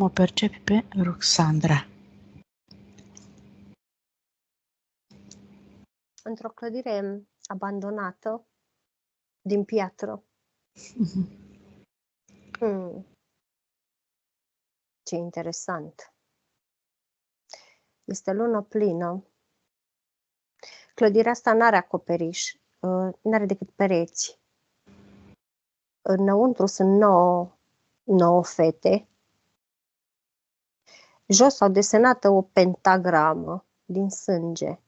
Mă percepi pe Roxandra. Într-o clădire abandonată, din piatră. Ce interesant. Este lună plină. Clădirea asta n-are acoperiș, n-are decât pereți. Înăuntru sunt 9 fete. Jos au desenat o pentagramă din sânge.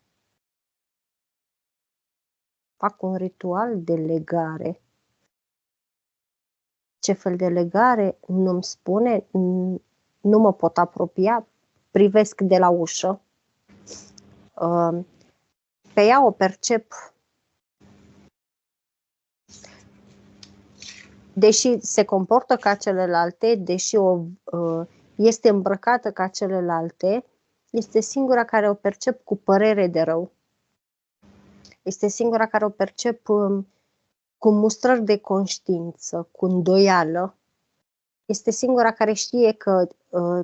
Fac un ritual de legare. Ce fel de legare nu-mi spune, nu mă pot apropia, privesc de la ușă. Pe ea o percep, deși se comportă ca celelalte, deși este îmbrăcată ca celelalte, este singura care o percep cu părere de rău. Este singura care o percep cu mustrări de conștiință, cu îndoială. Este singura care știe că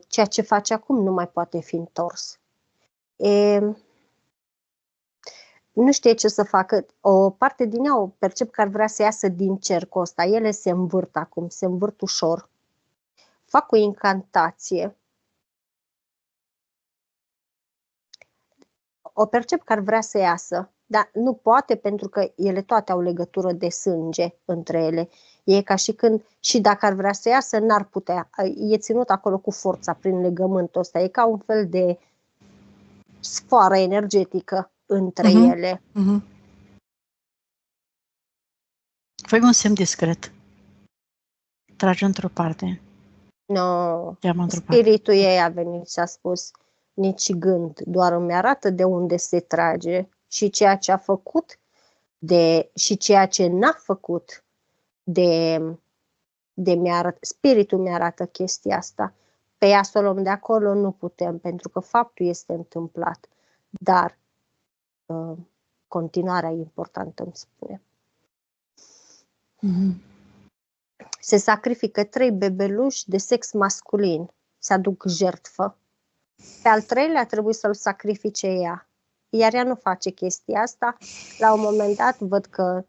ceea ce face acum nu mai poate fi întors. Nu știe ce să facă. O parte din ea o percep că ar vrea să iasă din cercul ăsta. Ele se învârt acum, se învârt ușor. Fac o incantație. O percep că ar vrea să iasă, dar nu poate pentru că ele toate au legătură de sânge între ele. E ca și când, și dacă ar vrea să iasă, n-ar putea. E ținut acolo cu forța prin legământul ăsta. E ca un fel de sfoară energetică între ele. Fă un semn discret. Trage într-o parte. No, spiritul ei a venit și a spus, nici gând, doar îmi arată de unde se trage și ceea ce a făcut și ceea ce n-a făcut spiritul mi-arată chestia asta. Pe ea să o luăm de acolo nu putem, pentru că faptul este întâmplat. Dar continuarea e importantă, îmi spune. Se sacrifică 3 bebeluși de sex masculin. Se aduc jertfă. Pe al 3-lea trebuie să-l sacrifice ea. Iar ea nu face chestia asta. La un moment dat văd că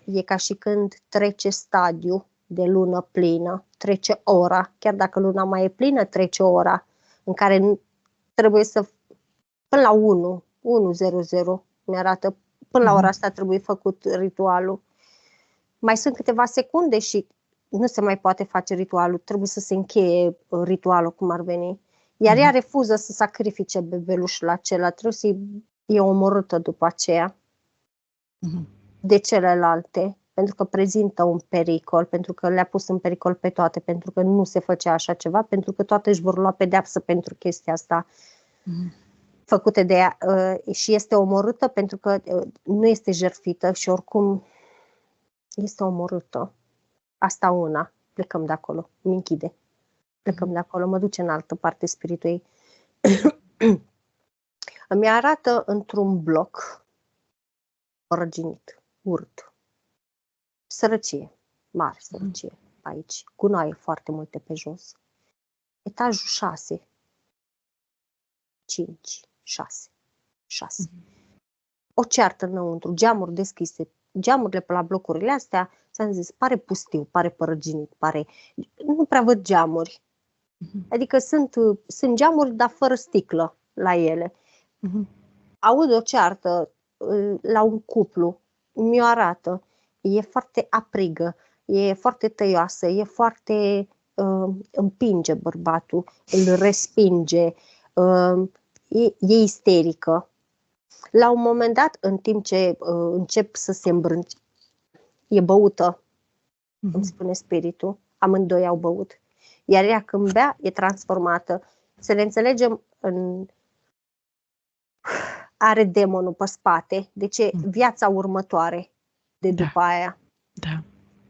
e ca și când trece stadiu de lună plină, trece ora, chiar dacă luna mai e plină, trece ora în care trebuie să, până la 1:00, mi-arată, până la ora asta trebuie făcut ritualul. Mai sunt câteva secunde și nu se mai poate face ritualul, trebuie să se încheie ritualul cum ar veni. Iar ea refuză să sacrifice bebelușul acela, e omorâtă după aceea de celelalte, pentru că prezintă un pericol, pentru că le-a pus în pericol pe toate, pentru că nu se făcea așa ceva, pentru că toate își vor lua pedeapsă pentru chestia asta făcute de ea și este omorâtă pentru că nu este jertfită și oricum este omorâtă. Asta una, plecăm de acolo, îmi închide. Plecăm de acolo, mă duce în altă parte spiritul ei. Îmi arată într-un bloc răginit, urât. Sărăcie, mare sărăcie aici. Gunoaie foarte multe pe jos. Etajul 6. 5, 6. O ceartă înăuntru, geamuri deschise. Geamurile pe la blocurile astea, ți-am zis, pare pustiu, pare părăginit, nu prea văd geamuri. Adică sunt geamuri, dar fără sticlă la ele. Aud o ceartă la un cuplu, mi-o arată, e foarte aprigă, e foarte tăioasă, e foarte împinge bărbatul, îl respinge, e isterică. La un moment dat, în timp ce încep să se îmbrânce, e băută, îmi spune spiritul, amândoi au băut. Iar ea când bea, e transformată. Să ne înțelegem, are demonul pe spate, deci e viața următoare de după aia. Da.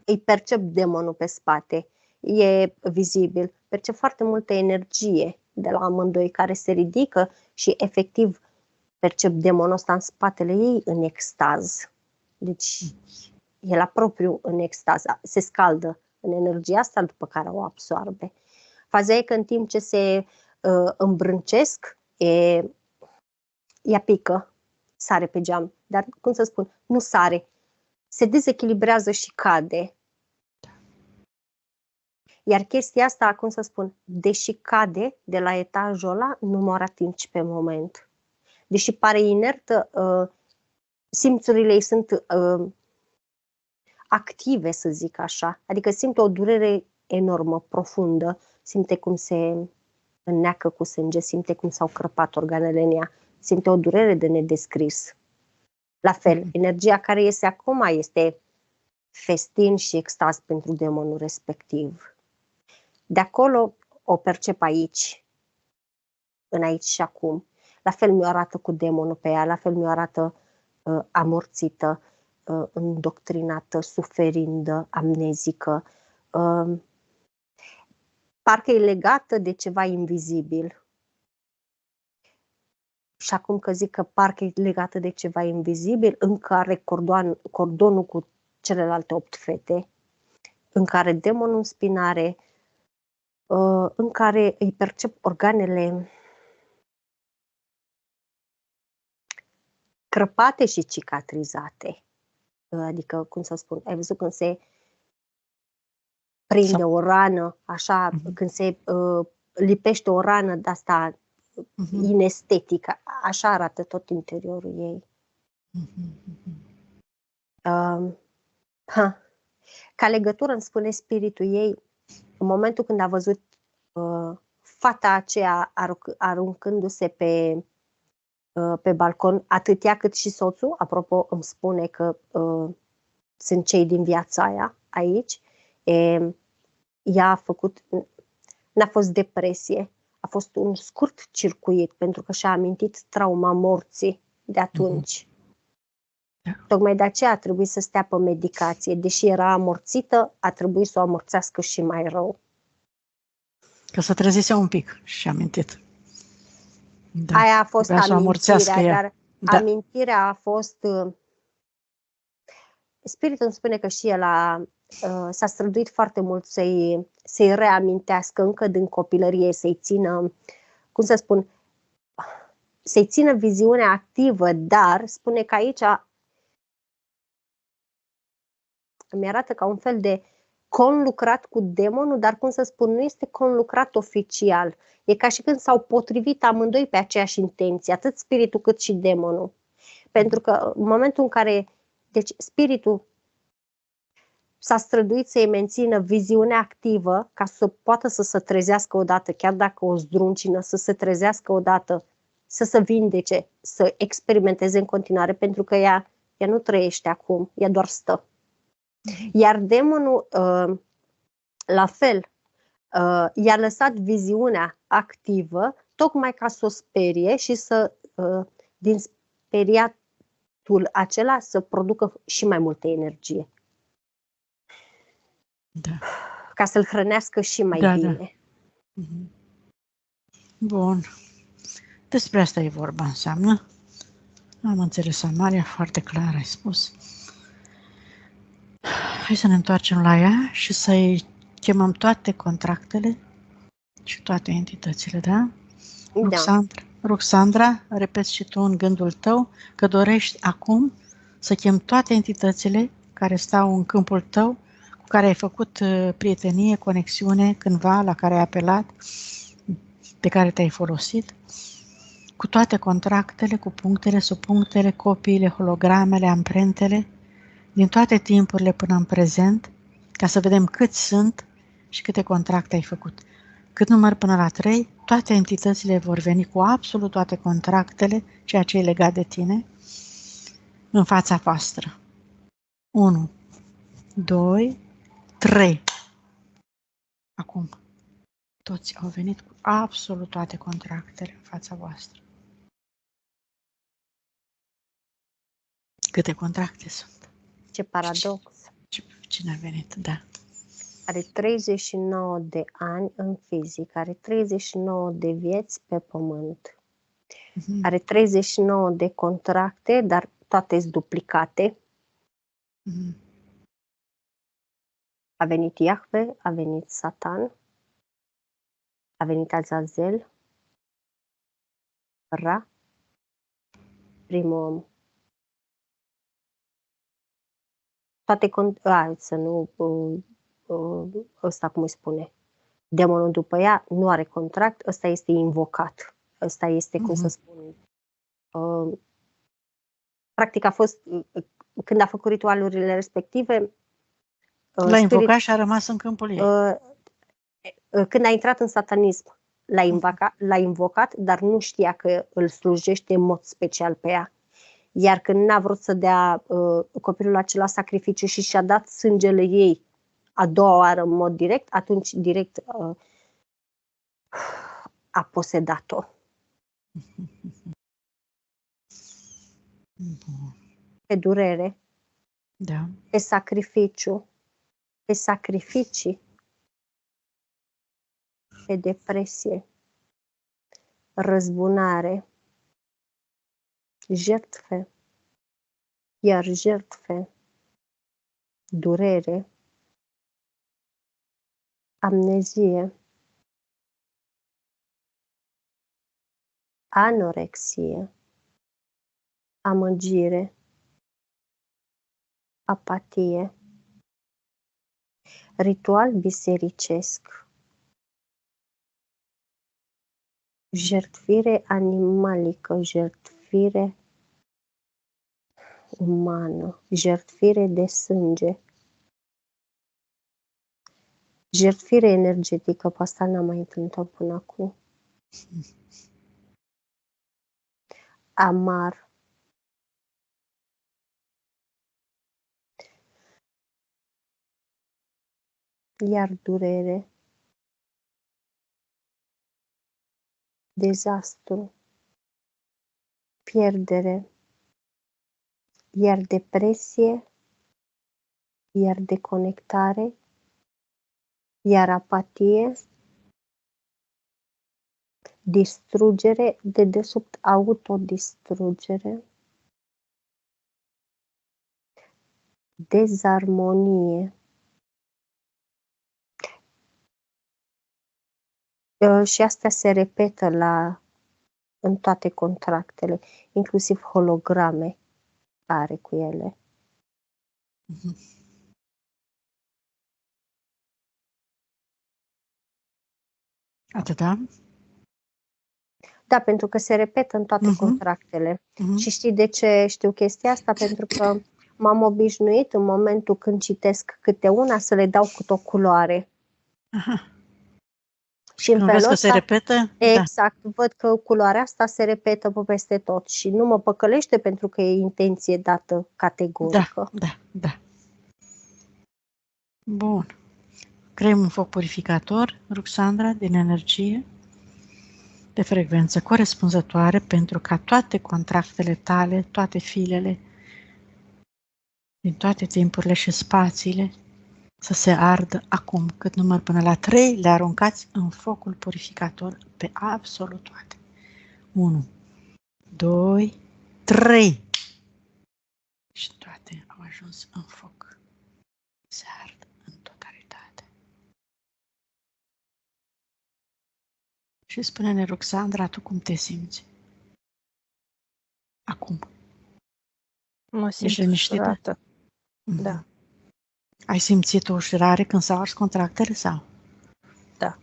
Îi percep demonul pe spate, e vizibil, percep foarte multă energie de la amândoi care se ridică și efectiv percep demonul ăsta în spatele ei în extaz. Deci e la propriu în extaz, se scaldă în energia asta după care o absorbe. Faza e că în timp ce se îmbrâncesc, ea pică, sare pe geam. Dar, cum să spun, nu sare. Se dezechilibrează și cade. Iar chestia asta, cum să spun, deși cade de la etajul ăla, nu mor atingi pe moment. Deși pare inertă, simțurile ei sunt active, să zic așa. Adică simte o durere enormă, profundă. Simte cum se înneacă cu sânge, simte cum s-au crăpat organele în ea. Simte o durere de nedescris. La fel, energia care iese acum este festin și extaz pentru demonul respectiv. De acolo o percep aici, în aici și acum. La fel mi-o arată cu demonul pe ea, la fel mi-o arată amorțită, îndoctrinată, suferindă, amnezică. Parcă e legată de ceva invizibil. Și acum că zic că parcă e legată de ceva invizibil, încă are cordonul cu celelalte 8 fete, în care demonul în spinare, în care îi percep organele crăpate și cicatrizate. Adică, cum să spun, ai văzut când se prinde o rană, așa, când se lipește o rană de asta inestetică, așa arată tot interiorul ei. Ca legătură îmi spune spiritul ei, în momentul când a văzut fata aceea aruncându-se pe balcon, atât ea cât și soțul, apropo îmi spune că sunt cei din viața aia aici, ea a făcut, n-a fost depresie, a fost un scurt circuit, pentru că și-a amintit trauma morții de atunci. Tocmai de aceea a trebuit să stea pe medicație. Deși era amorțită, a trebuit să o amorțească și mai rău. Că să trezise un pic și amintit. Da. Aia a fost amintirea, dar amintirea a fost... Spiritul îmi spune că și el s-a străduit foarte mult să-i reamintească încă din copilărie, să-i țină, cum să spun, să-i țină viziunea activă, dar spune că aici îmi arată ca un fel de conlucrat cu demonul, dar cum să spun, nu este conlucrat oficial. E ca și când s-au potrivit amândoi pe aceeași intenție, atât spiritul cât și demonul. Pentru că în momentul în care, deci spiritul s-a străduit să-i mențină viziunea activă ca să poată să se trezească odată, chiar dacă o zdruncină, să se trezească odată, să se vindece, să experimenteze în continuare, pentru că ea nu trăiește acum, ea doar stă. Iar demonul, la fel, i-a lăsat viziunea activă tocmai ca să o sperie și să, din speriatul acela, să producă și mai multă energie. Da. Ca să-l hrănească și mai bine. Da. Bun. Despre asta e vorba, înseamnă. Am înțeles, Amalia, foarte clar ai spus. Hai să ne întoarcem la ea și să-i chemăm toate contractele și toate entitățile, da? Da. Roxandra, repeți și tu în gândul tău că dorești acum să chem toate entitățile care stau în câmpul tău, cu care ai făcut prietenie, conexiune cândva, la care ai apelat, pe care te-ai folosit, cu toate contractele, cu punctele, subpunctele, copiile, hologramele, amprentele, din toate timpurile până în prezent, ca să vedem câți sunt și câte contracte ai făcut. Cât număr până la 3, toate entitățile vor veni cu absolut toate contractele, ceea ce e legat de tine, în fața voastră. 1, 2, 3. Acum, toți au venit cu absolut toate contractele în fața voastră. Câte contracte sunt? Ce paradox! Cine a venit? Da. Are 39 de ani în fizic, are 39 de vieți pe pământ. Are 39 de contracte, dar toate sunt duplicate. A venit Iahve, a venit Satan. A venit Azazel, Ra, primul om. Toate să nu, ăsta cum îi spune, demonul după ea nu are contract, ăsta este invocat. Ăsta este, cum să spun, practic a fost, când a făcut ritualurile respective, l-a invocat și a rămas în câmpul ei. Când a intrat în satanism, l-a invocat, dar nu știa că îl slujește în mod special pe ea. Iar când n-a vrut să dea copilul acela sacrificiu și și-a dat sângele ei a doua oară în mod direct, atunci direct a posedat-o. Pe durere, da. Pe sacrificiu, pe sacrificii, pe depresie, răzbunare, jertfe, iar jertfe, durere, amnezie, anorexie, amăgire, apatie, ritual bisericesc, jertfire animalică, jertfire umană, jertfire de sânge, jertfire energetică, pe asta n-am mai întâlnit-o până acum. Amar, iar durere, dezastru, pierdere, iar depresie, iar deconectare, iar apatie, distrugere, dedesubt autodistrugere, dezarmonie. Și astea se repetă în toate contractele, inclusiv holograme are cu ele. Atâta? Da, pentru că se repetă în toate contractele. Și știi de ce știu chestia asta? Pentru că m-am obișnuit în momentul când citesc câte una să le dau cu o culoare. Aha. Și în felul ăsta, se repetă? Exact, văd că culoarea asta se repetă pe peste tot și nu mă păcălește pentru că e intenție dată categorică. Da. Bun. Creăm un foc purificator, Ruxandra, din energie, de frecvență corespunzătoare pentru ca toate contractele tale, toate filele, din toate timpurile și spațiile, să se ardă acum, cât număr până la 3, le aruncați în focul purificator pe absolut toate. 1, 2, 3. Și toate au ajuns în foc. Se ard în totalitate. Și spune-ne, Ruxandra, tu cum te simți? Acum. Mă simt ușurată. Da. Ai simțit o ușurare când s-au ars contractele sau? Da.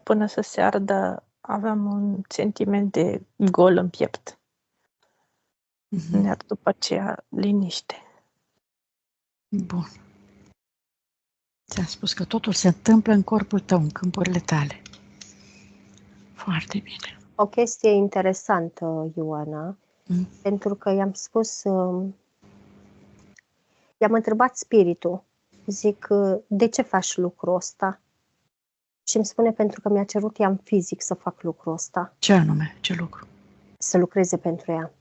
Până să se ardă aveam un sentiment de gol în piept. Iar după aceea liniște. Bun. Ți-am spus că totul se întâmplă în corpul tău, în câmpurile tale. Foarte bine. O chestie interesantă, Ioana, pentru că i-am spus... I-am întrebat spiritul, zic, de ce faci lucrul ăsta? Și îmi spune, pentru că mi-a cerut ea în fizic să fac lucrul ăsta. Ce anume? Ce lucru? Să lucreze pentru ea.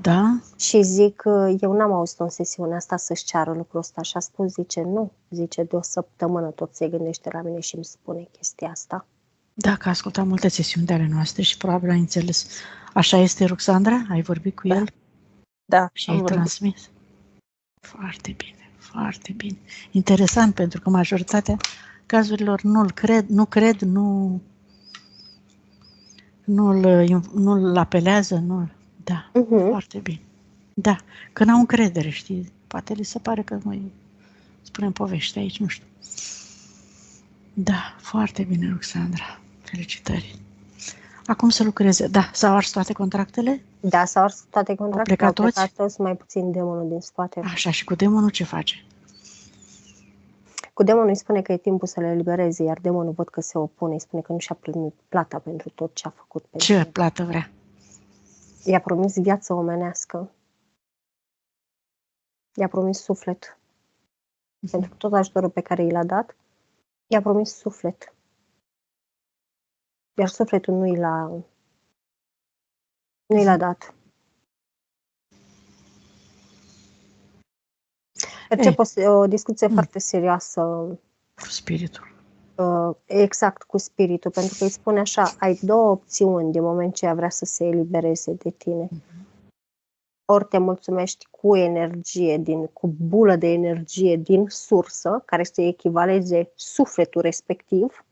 Da? Și zic, eu n-am auzit în sesiunea asta să-și ceară lucrul ăsta. Și a spus, zice, nu. Zice, de o săptămână tot se gândește la mine și îmi spune chestia asta. Da, că a ascultat multe sesiuni de ale noastre și probabil ai înțeles. Așa este, Ruxandra? Ai vorbit cu el? Da. Și ai transmis? Foarte bine, foarte bine. Interesant, pentru că majoritatea cazurilor nu cred, nu-l apelează, nu. Da, foarte bine. Da, că n-au încredere, știi? Poate li se pare că noi spunem povești aici, nu știu. Da, foarte bine, Ruxandra. Felicitări. Acum să lucreze. Da, s-au ars toate contractele? Da, s-au ars toate contractele. Au plecat toți, mai puțin demonul din spate. Așa, și cu demonul ce face? Cu demonul îi spune că e timpul să le elibereze, iar demonul văd că se opune, îi spune că nu și-a primit plata pentru tot ce a făcut. Ce plată vrea? I-a promis viață omenească. I-a promis suflet. Pentru tot ajutorul pe care i l-a dat, i-a promis suflet. Iar sufletul nu i l-a dat. Percep o discuție foarte serioasă cu spiritul. Exact, cu spiritul, pentru că îi spune așa, ai două opțiuni din moment ce ea vrea să se elibereze de tine. Ori te mulțumești cu energie, cu bulă de energie din sursă, care să echivaleze sufletul respectiv,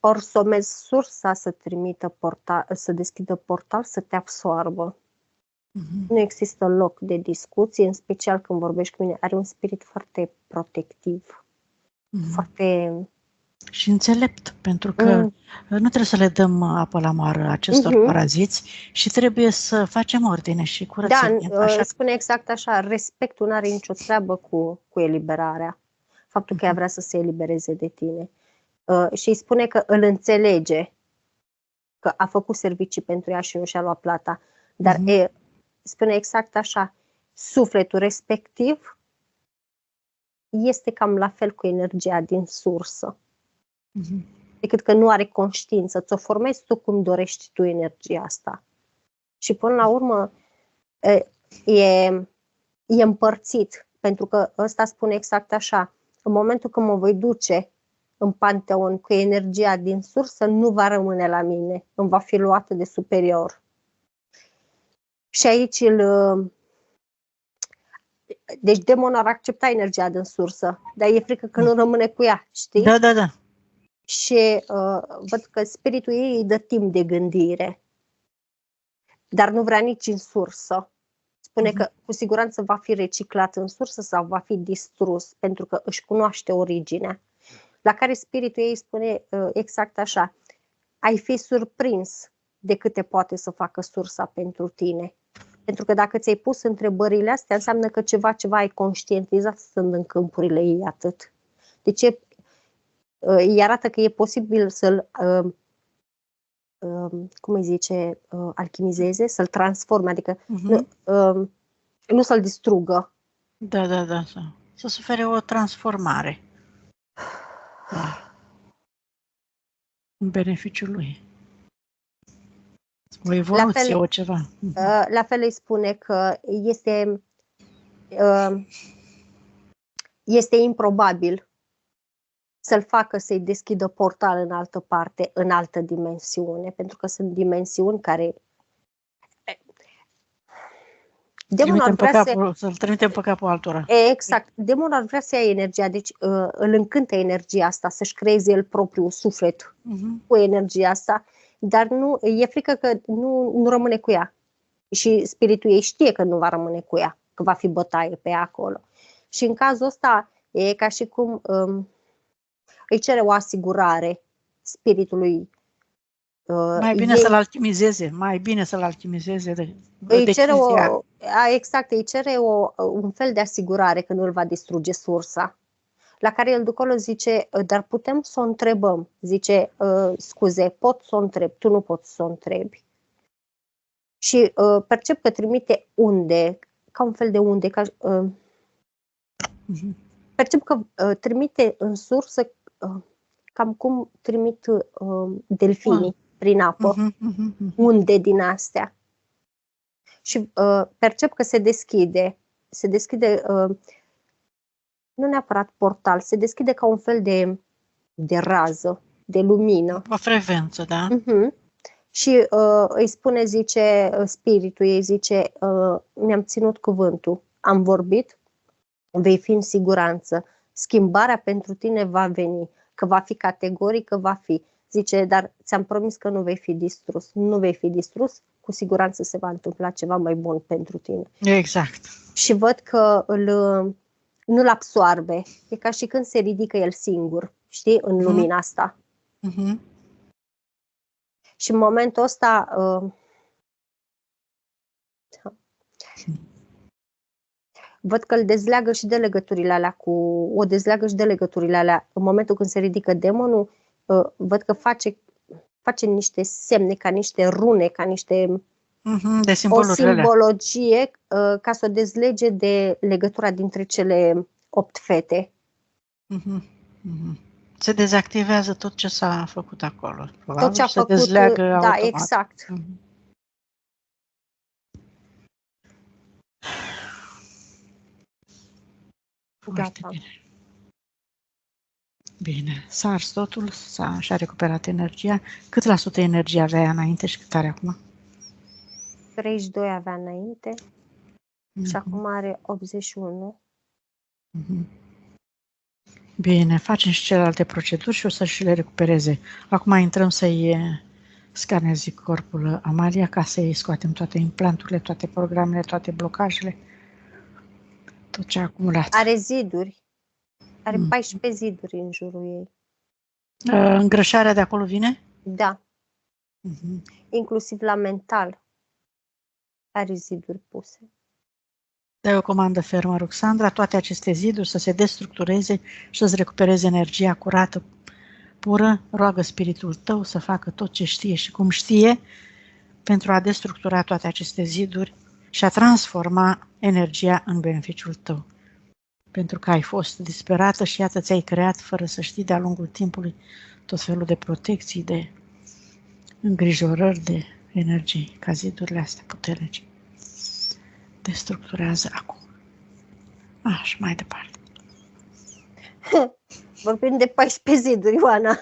ori somezi sursa să trimită portal, să deschidă portal, să te absoarbă. Nu există loc de discuție, în special când vorbești cu mine. Are un spirit foarte protectiv, foarte... Și înțelept, pentru că nu trebuie să le dăm apă la moară acestor paraziți și trebuie să facem ordine și curățenie. Da, spune exact așa, respectul nu are nicio treabă cu eliberarea. Faptul că ea vrea să se elibereze de tine. Și îi spune că îl înțelege, că a făcut servicii pentru ea și nu și-a luat plata. Dar spune exact așa, sufletul respectiv este cam la fel cu energia din sursă. Decât că nu are conștiință, ți-o formezi tu cum dorești tu energia asta. Și până la urmă e împărțit, pentru că ăsta spune exact așa, în momentul când mă voi duce în panteon cu energia din sursă, nu va rămâne la mine, îmi va fi luată de superior. Și aici deci demonul ar accepta energia din sursă, dar e frică că nu rămâne cu ea, știi? Da. Și văd că spiritul ei îi dă timp de gândire, dar nu vrea nici în sursă. Spune că cu siguranță va fi reciclat în sursă sau va fi distrus, pentru că își cunoaște originea. La care spiritul ei spune exact așa, ai fi surprins de câte poate să facă sursa pentru tine. Pentru că dacă ți-ai pus întrebările astea, înseamnă că ceva ai conștientizat stând în câmpurile ei atât. Deci îi arată că e posibil să-l, cum îi zice, alchimizeze, să-l transforme, adică nu să-l distrugă. Da. Să sufere o transformare. În beneficiul lui. O evoluție, o ceva. La fel îi spune că este improbabil să-l facă să-i deschidă portal în altă parte, în altă dimensiune, pentru că sunt dimensiuni care... Să-l trimitem pe capul altora. Exact. Demonul ar vrea să ia energia, deci îl încântă energia asta, să-și creeze el propriul suflet cu energia asta, dar nu, e frică că nu rămâne cu ea. Și spiritul ei știe că nu va rămâne cu ea, că va fi bătaie pe ea acolo. Și în cazul ăsta e ca și cum îi cere o asigurare spiritului. Mai bine să-l alchimizeze, îi cere un fel de asigurare că nu îl va distruge sursa. La care el Ducolo zice, dar putem să o întrebăm. Zice, scuze, pot să o întreb, tu nu poți să o întrebi. Și percep că trimite unde, ca un fel de unde. Percep că trimite în sursă cam cum trimit delfinii prin apă. Unde din astea. Și percep că se deschide. Nu neapărat portal, se deschide ca un fel de rază, de lumină. O frecvență, da. Și îi spune, zice, spiritul ei, zice, mi-am ținut cuvântul, am vorbit, vei fi în siguranță. Schimbarea pentru tine va veni, că va fi categorică, va fi. Zice, dar ți-am promis că nu vei fi distrus. Nu vei fi distrus, cu siguranță se va întâmpla ceva mai bun pentru tine. Exact. Și văd că nu-l absoarbe. E ca și când se ridică el singur, știi, în lumina asta. Și în momentul ăsta văd că îl dezleagă și de legăturile alea o dezleagă și de legăturile alea. În momentul când se ridică demonul, văd că face niște semne, ca niște rune, ca niște de o simbologie ca să o dezlege de legătura dintre cele 8 fete. Se dezactivează tot ce s-a făcut acolo. Probabil, tot ce a făcut, dezleagă da, automat. exact. Foarte bine. Bine, s-a ars totul, și-a recuperat energia. Cât la sută energie avea înainte și cât are acum? 32 avea înainte și acum are 81. Bine, facem și celelalte proceduri și o să și le recupereze. Acum intrăm să-i scanezi corpul Amalia ca să-i scoatem toate implanturile, toate programele, toate blocajele, tot ce a acumulat. Are ziduri. Are 14 ziduri în jurul ei. Îngrășarea de acolo vine? Da. Inclusiv la mental. Are ziduri puse. Dai o comandă fermă, Roxandra, toate aceste ziduri să se destructureze și să-ți recupereze energia curată, pură. Roagă spiritul tău să facă tot ce știe și cum știe pentru a destructura toate aceste ziduri și a transforma energia în beneficiul tău. Pentru că ai fost disperată și iată ți-ai creat, fără să știi, de-a lungul timpului, tot felul de protecții, de îngrijorări, de energii, ca zidurile astea puternice. Destructurează acum. Și mai departe. Vorbim de 14 ziduri, Ioana.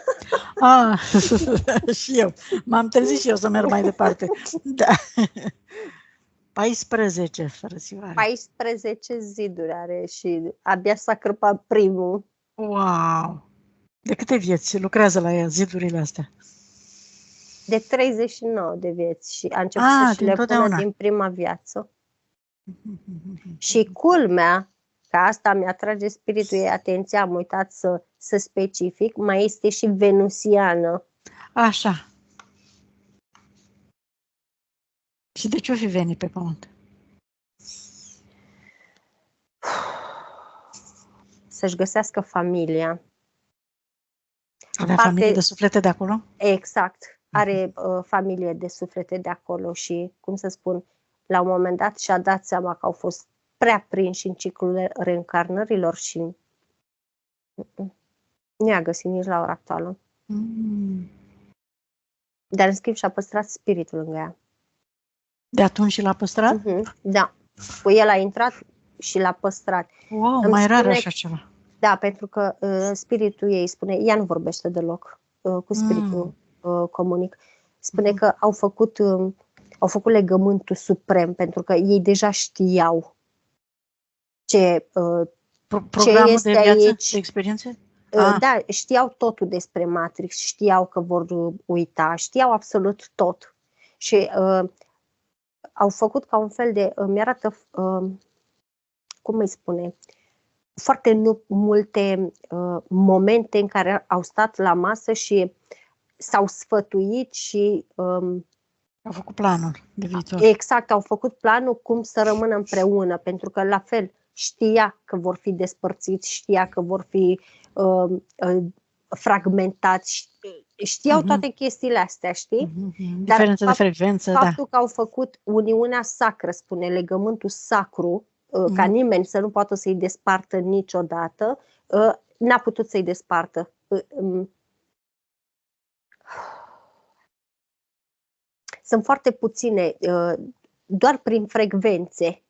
Și eu. M-am trezit și eu să merg mai departe. Da. 14, frățioare. 14 ziduri are și abia s-a crăpat primul. Wow! De câte vieți lucrează la ea, zidurile astea? De 39 de vieți și a început să le pună din prima viață. Și culmea, că asta mi-atrage spiritul ei atenția, am uitat să specific, mai este și venusiană. Așa. Și de ce o fi venit pe pământ? Să-și găsească familia. Avea familie de suflete de acolo? Exact. Are familie de suflete de acolo și, cum să spun, la un moment dat și-a dat seama că au fost prea prinși în ciclul reîncarnărilor și nu i-a găsit nici la ora actuală. Dar, în schimb, și-a păstrat spiritul lângă ea. De atunci și l-a păstrat? Da. Cu el a intrat și l-a păstrat. Wow, mai rar așa ceva. Da, pentru că spiritul ei spune, ea nu vorbește deloc cu spiritul comunic. Spune că au făcut legământul suprem, pentru că ei deja știau ce este de viață, aici. De experiențe? Da, știau totul despre Matrix, știau că vor uita, știau absolut tot. Și au făcut ca un fel de, mi-arată, cum îi spune, foarte multe momente în care au stat la masă și s-au sfătuit și au făcut planul de viitor. Exact, au făcut planul cum să rămână împreună, pentru că la fel știa că vor fi despărțiți, știa că vor fi fragmentați, știau toate chestiile astea, știi? Diferență de frecvență, faptul că au făcut uniunea sacră, spune, legământul sacru, ca nimeni să nu poată să-i despartă niciodată, n-a putut să-i despartă. Sunt foarte puține, doar prin frecvențe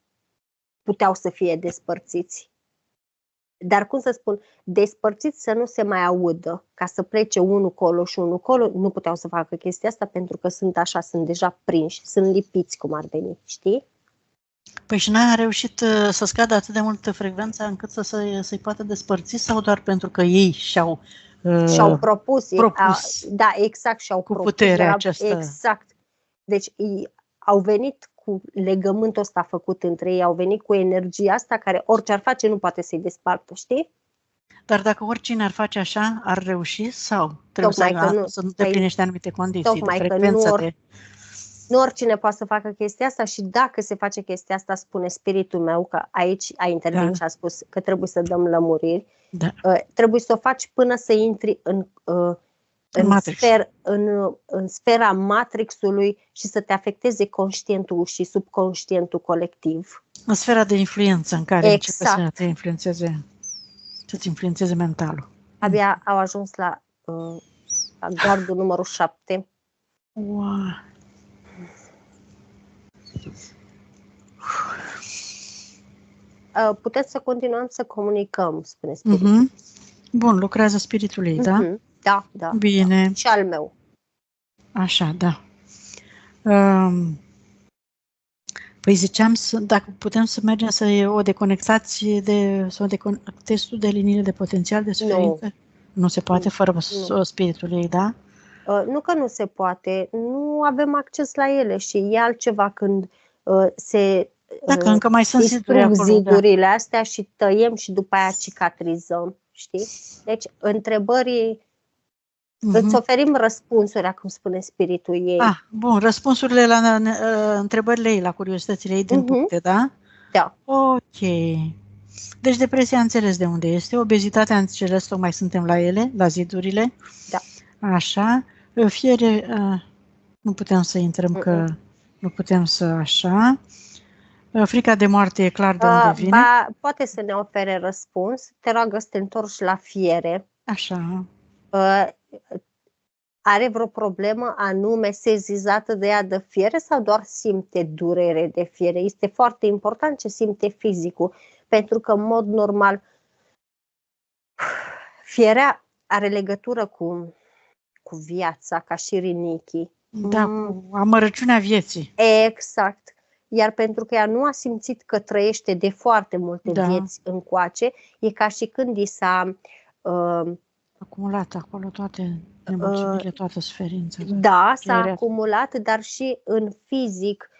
puteau să fie despărțiți. Dar, cum să spun, despărțiți să nu se mai audă, ca să plece unul colo și unul colo, nu puteau să facă chestia asta pentru că sunt așa, sunt deja prinși, sunt lipiți cum ar veni, știi? Păi și n-a reușit să scadă atât de mult frecvența încât să-i poată despărți sau doar pentru că ei și-au Și-au propus, propus da, exact, și-au cu propus. puterea aceasta. Exact. Deci au venit cu legământul ăsta făcut între ei, au venit cu energia asta care orice ar face nu poate să-i despartă, știi? Dar dacă oricine ar face așa, ar reuși sau trebuie să îndeplinește anumite condiții de frecvență? Nu oricine poate să facă chestia asta și dacă se face chestia asta, spune spiritul meu, că aici a intervenit și a spus că trebuie să dăm lămuriri, trebuie să o faci până să intri în sfera matrixului și să te afecteze conștientul și subconștientul colectiv. În sfera de influență în care începe să te influențeze, să-ți influențeze mentalul. Abia au ajuns la gardul numărul 7. Wow. Puteți să continuăm să comunicăm, spune spiritul. Bun, lucrează spiritul ei, da? Da. Bine. Da. Și al meu. Așa, da. Păi ziceam, dacă putem să mergem să o deconectați testul de liniile de potențial de suferință? Nu se poate fără spiritul ei, da? Nu că nu se poate, nu avem acces la ele și e altceva când se dacă încă mai sunt zidurile astea și tăiem și după aia cicatrizăm, știi? Deci întrebării, îți oferim răspunsuri, cum spune spiritul ei. Bun, răspunsurile la întrebările ei, la curiozitățile ei din puncte, da? Da. Ok. Deci depresia înțeles de unde este, obezitatea înțeles, tocmai suntem la ele, la zidurile. Da. Așa. Fiere, nu putem să intrăm că nu putem să așa. Frica de moarte e clar de unde vine. Poate să ne ofere răspuns. Te roagă să te întorci la fiere. Așa. Are vreo problemă anume sezizată de ea de fiere sau doar simte durere de fiere? Este foarte important ce simte fizicul, pentru că în mod normal fierea are legătură cu viața, ca și rinichii. Da, cu amărăciunea vieții. Exact. Iar pentru că ea nu a simțit că trăiește de foarte multe vieți încoace, e ca și când i s-a acumulat acolo toate nemulțumirile, toată suferința. Da, s-a acumulat, dar și în fizic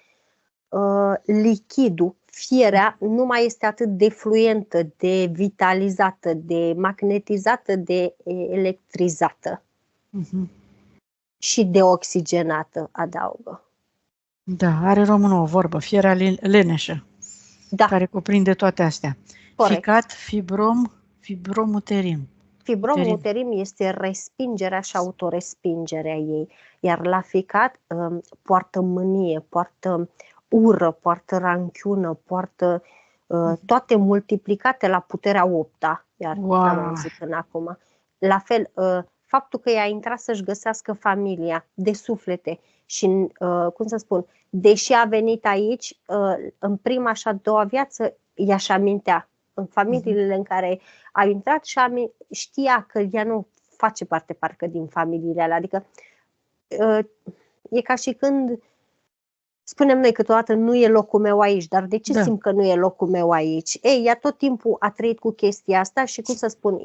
lichidul, fierea, nu mai este atât de fluentă, de vitalizată, de magnetizată, de electrizată. Și de oxigenată, adaugă. Da, are românul o vorbă, fierea leneșă, care cuprinde toate astea. Corect. Ficat, fibromuterim. Fibromuterim este respingerea și autorespingerea ei, iar la ficat poartă mânie, poartă ură, poartă ranchiună, poartă toate multiplicate la puterea 8-a, iar am auzit până acum. La fel, faptul că ea a intrat să-și găsească familia de suflete și, cum să spun, deși a venit aici, în prima și a doua viață, ea-și amintea în familiile în care a intrat și știa că ea nu face parte parcă din familiile alea. Adică e ca și când spunem noi câteodată nu e locul meu aici, dar de ce simt că nu e locul meu aici? Ei, ea tot timpul a trăit cu chestia asta și, cum să spun,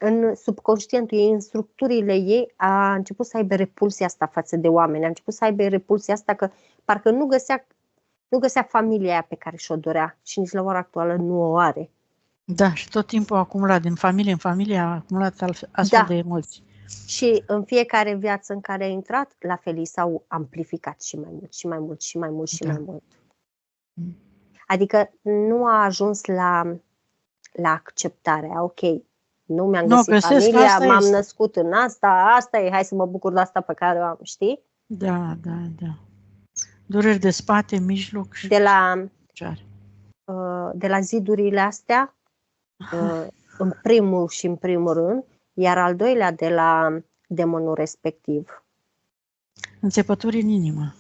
în subconștientul ei, în structurile ei, a început să aibă repulsia asta față de oameni, a început să aibă repulsia asta că parcă nu găsea familia aia pe care și-o dorea și nici la ora actuală nu o are. Da, și tot timpul a acumulat, din familie în familie a acumulat astfel de emoții. Și în fiecare viață în care a intrat, la fel i s-au amplificat și mai mult, și mai mult, și mai mult, și mai mult. Adică nu a ajuns la acceptarea, ok, nu mi-am găsit familia, m-am născut în asta e, hai să mă bucur de asta pe care o am, știi? Da. Dureri de spate, mijloc și de la zidurile astea, în primul rând, iar al doilea de la demonul respectiv. Înțepături în inimă.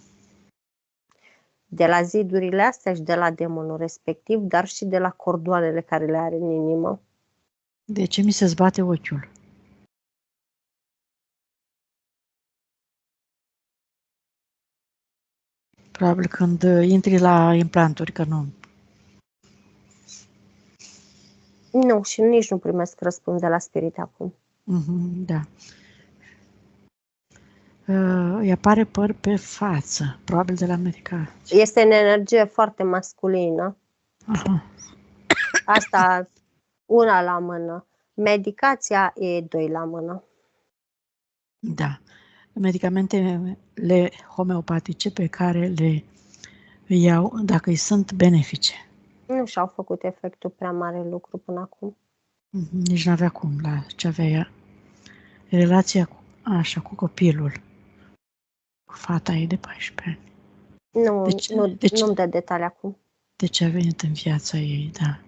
De la zidurile astea și de la demonul respectiv, dar și de la cordoanele care le are în inimă. De ce mi se zbate ochiul? Probabil când intri la implanturi, că nu. Nu, și nici nu primesc răspuns de la spirit acum. Da. Îi apare păr pe față, probabil de la medicație. Este în energie foarte masculină. Aha. Asta una la mână. Medicația e 2 la mână. Da. Medicamentele homeopatice pe care le iau, dacă îi sunt benefice. Nu și-au făcut efectul prea mare lucru până acum. Nici nu avea cum la ce avea ea. Relația cu copilul, cu fata ei de 14 ani. Nu-mi dă detalii acum. De ce a venit în viața ei, da.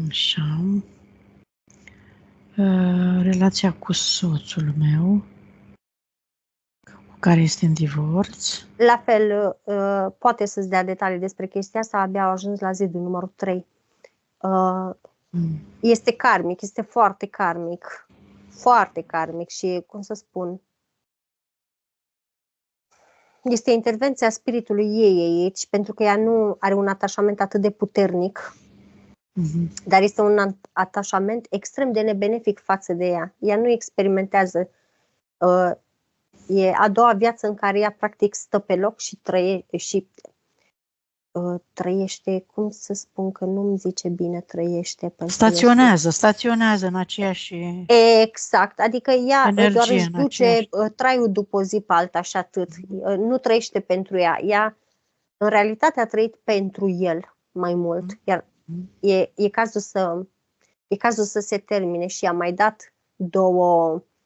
Așa. Relația cu soțul meu, cu care este în divorț. La fel, poate să-ți dea detalii despre chestia asta, abia au ajuns la zidul numărul 3. Este karmic, este foarte karmic. Foarte karmic și, cum să spun, este intervenția spiritului ei aici, pentru că ea nu are un atașament atât de puternic, dar este un atașament extrem de nebenefic față de ea. Ea nu experimentează. E a doua viață în care ea practic stă pe loc și trăiește, cum să spun că nu-mi zice bine, trăiește. Staționează în aceeași Exact, adică ea energie, doar își duce traiul după o zi pe alta și atât. Nu trăiește pentru ea. Ea în realitate a trăit pentru el mai mult. Iar e cazul să se termine și a mai dat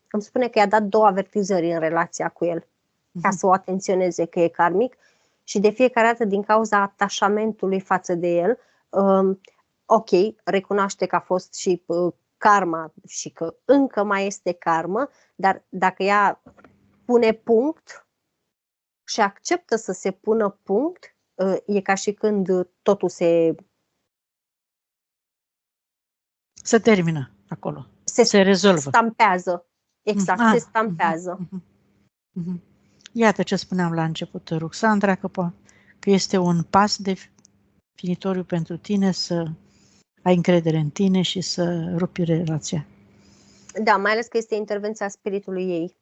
îmi spune că i-a dat 2 avertizări în relația cu el, ca să o atenționeze că e karmic. Și de fiecare dată, din cauza atașamentului față de el, ok, recunoaște că a fost și karma și că încă mai este karmă, dar dacă ea pune punct și acceptă să se pună punct, e ca și când totul se termină acolo, se rezolvă. Stampează. Exact, se stampează. Iată ce spuneam la început, Ruxandra, că este un pas definitoriu pentru tine să ai încredere în tine și să rupi relația. Da, mai ales că este intervenția spiritului ei.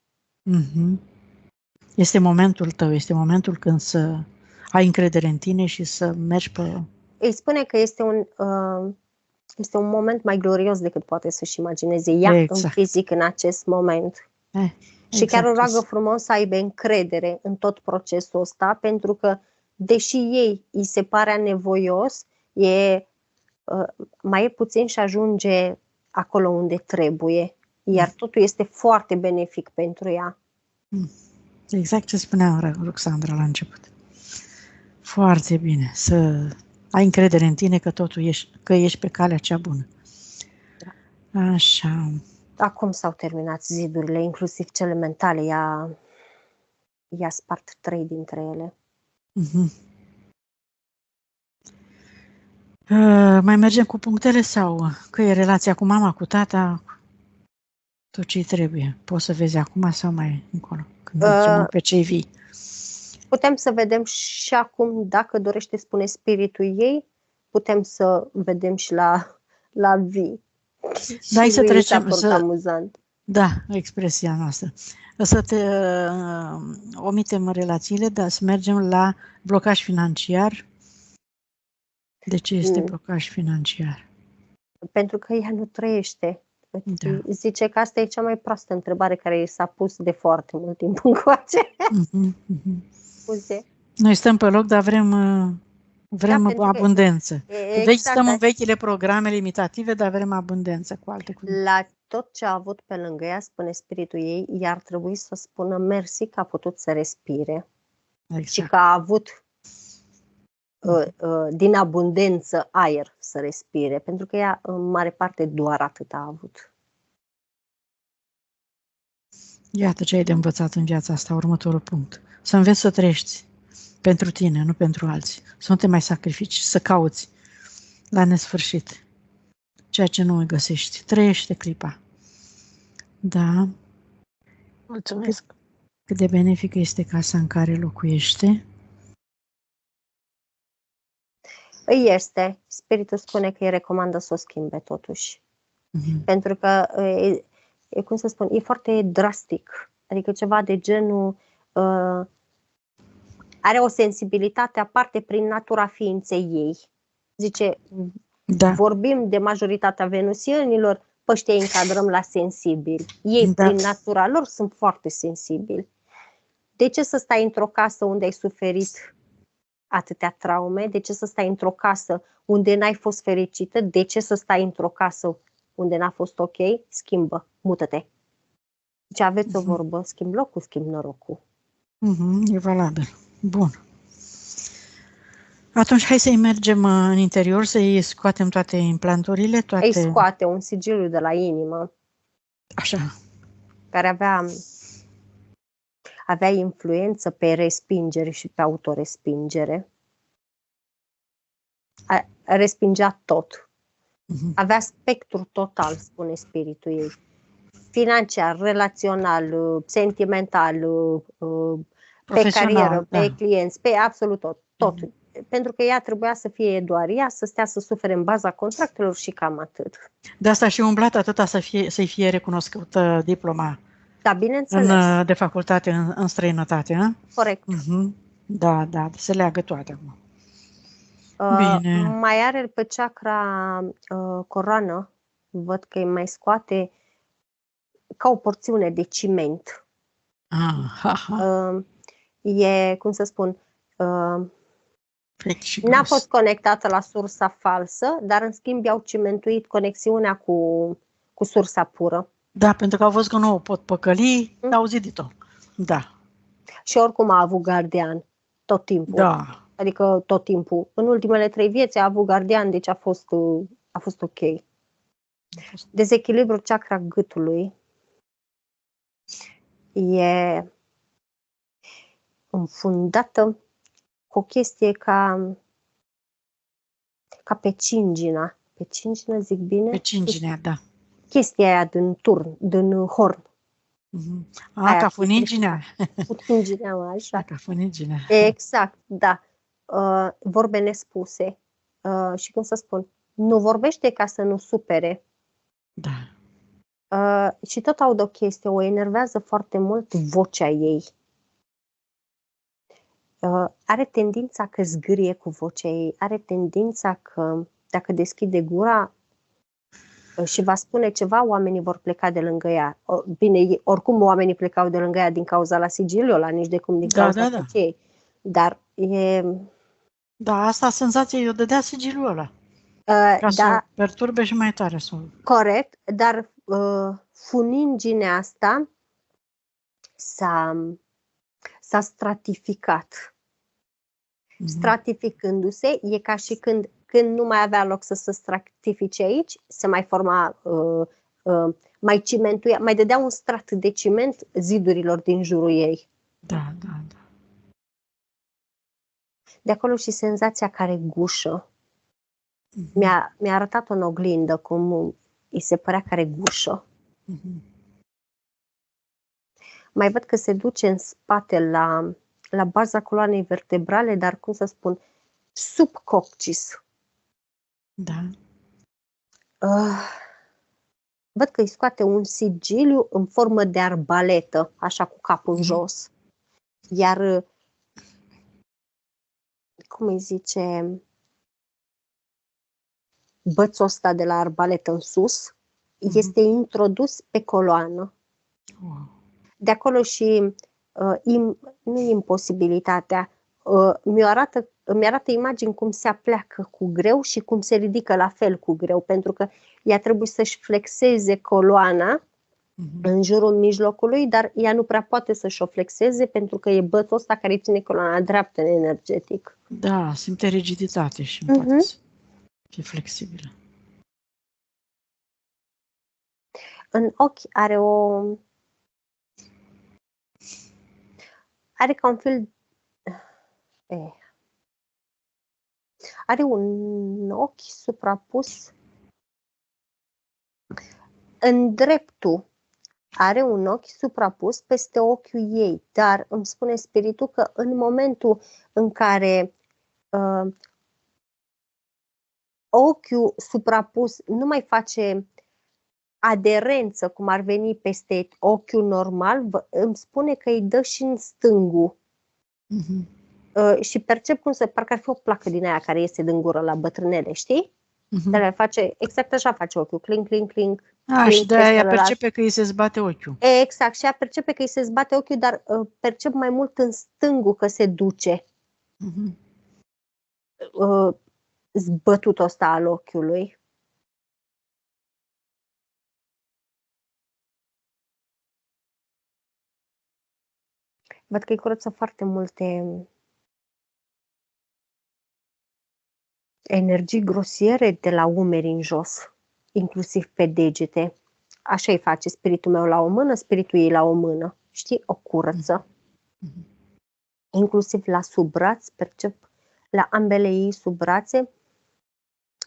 Este momentul tău, este momentul când să ai încredere în tine și să mergi pe... Îi spune că este un moment mai glorios decât poate să-și imagineze ea în fizic în acest moment. Și chiar o roagă frumos să aibă încredere în tot procesul ăsta, pentru că, deși ei îi se pare anevoios, mai e puțin și ajunge acolo unde trebuie. Iar totul este foarte benefic pentru ea. Exact ce spunea Ruxandra la început. Foarte bine. Să ai încredere în tine că ești pe calea cea bună. Așa. Acum s-au terminat zidurile, inclusiv cele mentale. I-a spart 3 dintre ele. Mai mergem cu punctele sau că e relația cu mama, cu tata, tot ce-i trebuie? Poți să vezi acum sau mai încolo, când mergem pe cei vii? Putem să vedem și acum, dacă dorește, spune spiritul ei, putem să vedem și la vii. Da, să trecem. Amuzant. Da, expresia noastră. Să omitem relațiile, dar să mergem la blocaj financiar. De ce este blocaj financiar? Pentru că ea nu trăiește. Da. Zice că asta e cea mai proastă întrebare care i s-a pus de foarte mult timp încoace. Scuze. Noi stăm pe loc, dar vrem abundență. Stăm în vechile programe limitative, dar vrem abundență, cu alte cuvinte. La tot ce a avut pe lângă ea, spune spiritul ei, i-ar trebui să spună mersi că a putut să respire. Exact. Și că a avut din abundență aer să respire, pentru că ea în mare parte doar atât a avut. Iată ce ai de învățat în viața asta, următorul punct. Să înveți să trăiești pentru tine, nu pentru alții. Să nu te mai sacrifici, să cauți la nesfârșit ceea ce nu îi găsești. Trăiește clipa. Da. Mulțumesc. Cât de benefică este casa în care locuiește? Îi este. Spiritul spune că îi recomandă să o schimbe totuși. Pentru că, cum să spun, e foarte drastic. Adică ceva de genul are o sensibilitate aparte prin natura ființei ei. Zice, vorbim de majoritatea venusienilor, pe ăștia îi încadrăm la sensibili. Ei, prin natura lor, sunt foarte sensibili. De ce să stai într-o casă unde ai suferit atâtea traume? De ce să stai într-o casă unde n-ai fost fericită? De ce să stai într-o casă unde n-a fost ok? Schimbă, mută-te. Deci aveți o vorbă, schimb locul, schimb norocul. E valabil. Bun. Atunci hai să-i mergem în interior, să-i scoatem toate implanturile, toate... Îi scoate un sigiliu de la inimă. Așa. Care avea influență pe respingere și pe autorespingere. Respingea tot. Avea spectru total, spune spiritul ei. Financiar, relațional, sentimental, pe carieră, pe clienți, pe absolut tot. Tot. Pentru că ea trebuia să fie doar ea, să stea să sufere în baza contractelor și cam atât. De asta și umblat atâta să-i fie recunoscută diploma. Da, bineînțeles. De facultate în străinătate, a? Corect. Da, se leagă toate acum. Bine. Mai are pe chakra coroană, văd că îi mai scoate ca o porțiune de ciment. E, cum să spun, n-a fost conectată la sursa falsă, dar în schimb i-au cimentuit conexiunea cu sursa pură. Da, pentru că au văzut că nu o pot păcăli, au zidit-o. Da. Și oricum a avut gardian tot timpul. Da. Adică tot timpul. În ultimele 3 vieți a avut gardian, deci a fost ok. Dezechilibru chakra gâtului e înfundată cu o chestie ca pe cingina. Pe cingina, zic bine? Pe cingina, da. Chestia aia din horn. Ca funiginea. Funiginea, așa. Ca funiginea. Exact, da. Vorbe nespuse. Și cum să spun, nu vorbește ca să nu supere. Da. Și tot aud o chestie, o enervează foarte mult vocea ei. Are tendința că zgârie cu vocea ei, are tendința că dacă deschide gura și va spune ceva, oamenii vor pleca de lângă ea. Bine, oricum oamenii plecau de lângă ea din cauza la sigiliu ăla, nici de cum din cauza vocei. Dar e... Da, asta senzație i-o dădea sigiliul ăla. Ca să perturbe și mai tare. Corect, dar funinginea asta s-a stratificat. Stratificându-se, e ca și când nu mai avea loc să se stratifice aici, se mai forma, mai cimentuia, mai dădea un strat de ciment zidurilor din jurul ei. Da. De acolo și senzația care gușă. Mi-a arătat în oglindă cum îi se părea care gușă. Mai văd că se duce în spate la baza coloanei vertebrale, dar cum să spun, sub coccis. Da. Văd că îi scoate un sigiliu în formă de arbaletă, așa cu capul în jos. Iar, cum îi zice, bățul ăsta de la arbaletă în sus este introdus pe coloană. De acolo și nu imposibilitatea, mi-arată imagini cum se apleacă cu greu și cum se ridică la fel cu greu, pentru că ea trebuie să-și flexeze coloana în jurul mijlocului, dar ea nu prea poate să-și o flexeze pentru că e bățul ăsta care ține coloana dreaptă energetic. Da, simte rigiditate și nu poate să fie flexibilă. În ochi are ca un fel... Are un ochi suprapus în dreptul are un ochi suprapus peste ochiul ei, dar îmi spune spiritul că în momentul în care ochiul suprapus nu mai face aderență, cum ar veni peste ochiul normal, îmi spune că îi dă și în stângul. Și percep cum parcă ar fi o placă din aia care iese din gură la bătrânele, știi? Dar face, exact așa face ochiul, clink, clink, clink. Și de aia percepe că îi se zbate ochiul. Exact, și ea percepe că îi se zbate ochiul, dar percep mai mult în stângul că se duce. Zbătutul ăsta al ochiului. Văd că îi curăță foarte multe energii grosiere de la umeri în jos, inclusiv pe degete. Așa îi face spiritul meu la o mână, spiritul ei la o mână. Știi? O curăță. Inclusiv la sub braț, percep la ambele ei sub brațe,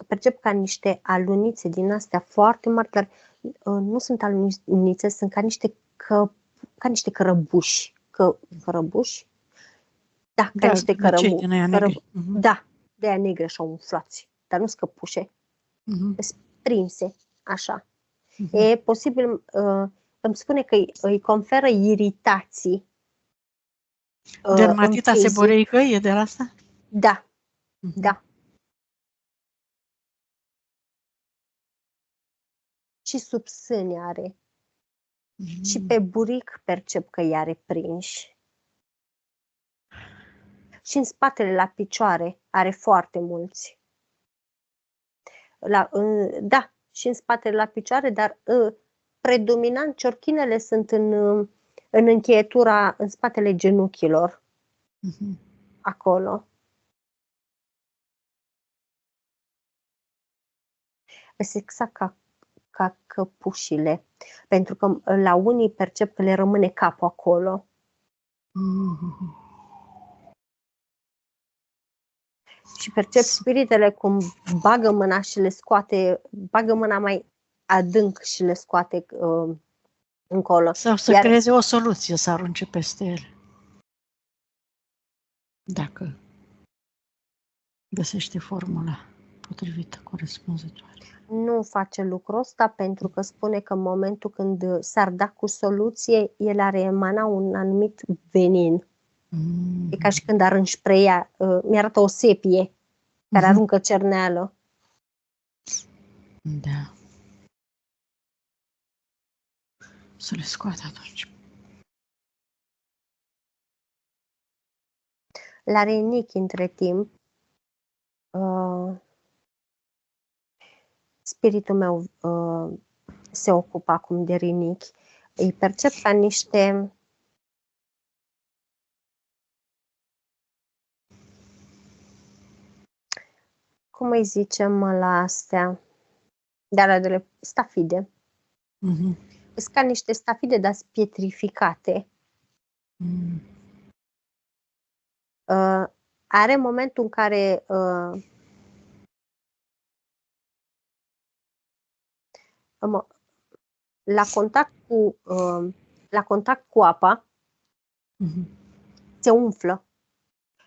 percep ca niște alunițe din astea foarte mari, dar nu sunt alunițe, sunt ca niște cărăbuși. Cărăbuși? Da, ca niște cărăbuși. Da, de aia negre așa umflați, dar nu scăpușe. Sunt prinse, așa. E posibil, îmi spune că îi conferă iritații. Dermatita seboreică e de la asta? Da, da. Și sub sâni are. Și pe buric percep că i-are prinși. Și în spatele, la picioare, are foarte mulți. Da, și în spatele, la picioare, dar predominant ciorchinele sunt în încheietura, în spatele genunchilor. Acolo. Este exact ca căpușile. Pentru că la unii percep că le rămâne capul acolo. Și percep spiritele cum bagă mâna și le scoate, bagă mâna mai adânc și le scoate încolo. Sau să creeze o soluție, să arunce peste ele. Dacă găsește formula potrivită, corespunzătoare. Nu face lucrul ăsta pentru că spune că în momentul când s-ar da cu soluție, el ar emana un anumit venin. E ca și când ar înșpreia, mi-arată o sepie care aruncă cerneală. Da. Să le scoate atunci. La rinichi, între timp, spiritul meu se ocupă acum de rinichi. Îi percep ca niște cum îi zicem la astea? De stafide. Sunt ca niște stafide, dar pietrificate. Are momentul în care la contact cu apa se umflă.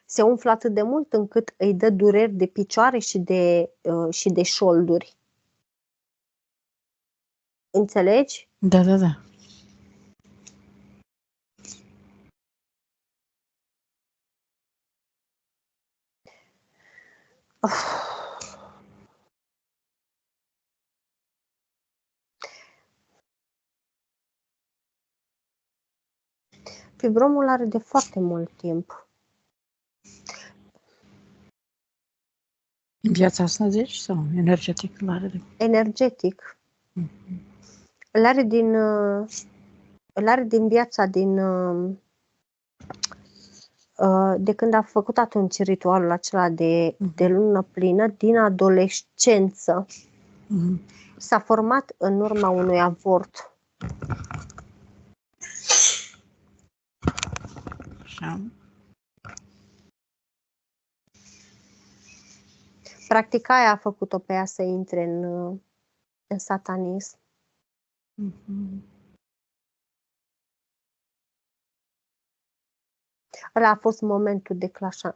Se umflă atât de mult încât îi dă dureri de picioare și de șolduri. Înțelegi? Da, da, da. Fibromul are de foarte mult timp. În viața asta, deci? Sau energetic? Energetic. Îl are din viața, de când a făcut atunci ritualul acela de lună plină, din adolescență. S-a format în urma unui avort. Așa. Practica aia a făcut-o pe ea să intre în satanism. Ăla a fost momentul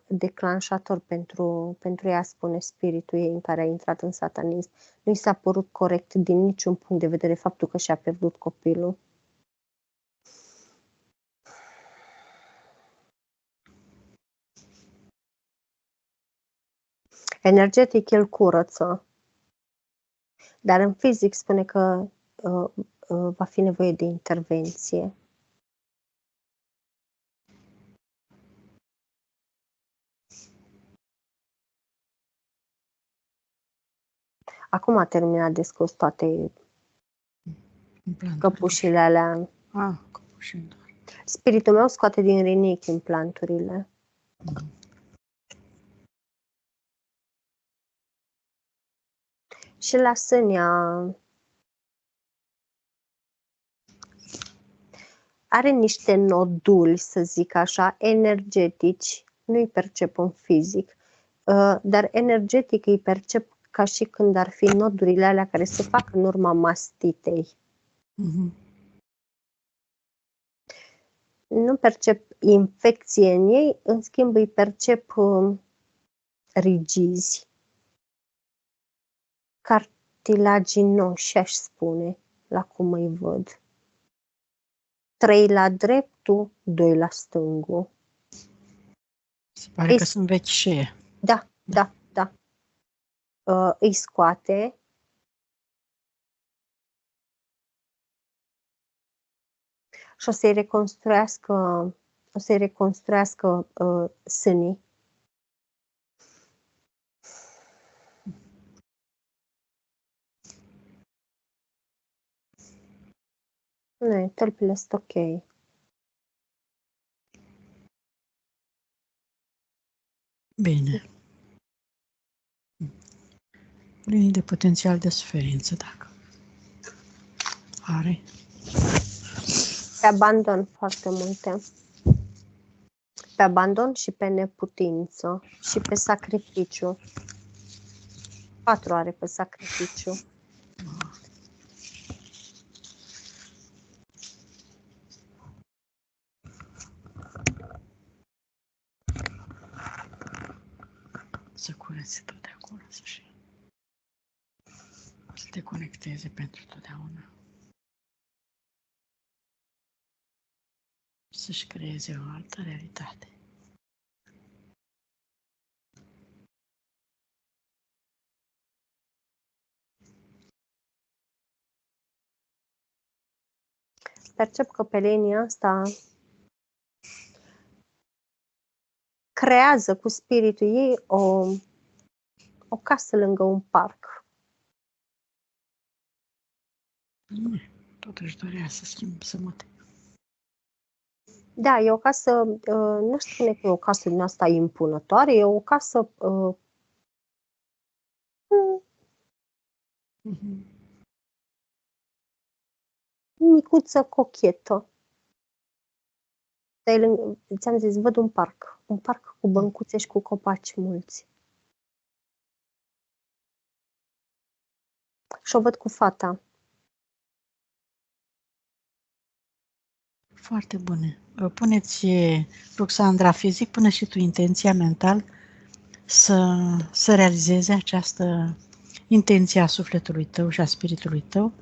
declanșator pentru ea, spune spiritul ei în care a intrat în satanism. Nu i s-a părut corect din niciun punct de vedere faptul că și-a pierdut copilul. Energetic el curăță, dar în fizic spune că va fi nevoie de intervenție. Acum a terminat de scos toate căpușile alea. Căpușile. Spiritul meu scoate din rinichi implanturile. Și la sânia are niște noduli, să zic așa, energetici. Nu-i percep în fizic, dar energetic îi percep ca și când ar fi nodurile alea care se fac în urma mastitei. Nu percep infecție în ei, în schimb îi percep rigizi, cartilaginoși, aș spune, la cum îi văd. 3 la dreptul, 2 la stângul. Se pare că sunt vechi și ei. Da. Îi scoate. Și o să-i reconstruiască sânii. Nu, tălpile sunt ok. Bine. Linii de potențial de suferință, dacă are. Pe abandon foarte multe. Pe abandon și pe neputință și pe sacrificiu. 4 are pe sacrificiu. Să curețe tot de acolo, să te conecteze pentru totdeauna. Să-și creeze o altă realitate. Percep că pe linia asta creează cu spiritul ei o casă lângă un parc. Tot își dorea să mute. Da, e o casă, nu aș spune că e o casă din asta impunătoare, e o casă micuță, cochetă. Ți-am zis, văd un parc cu băncuțe și cu copaci mulți. Și o văd cu fata. Foarte bune. Puneți, Ruxandra, fizic, pune și tu intenția mental să realizeze această intenție a sufletului tău și a spiritului tău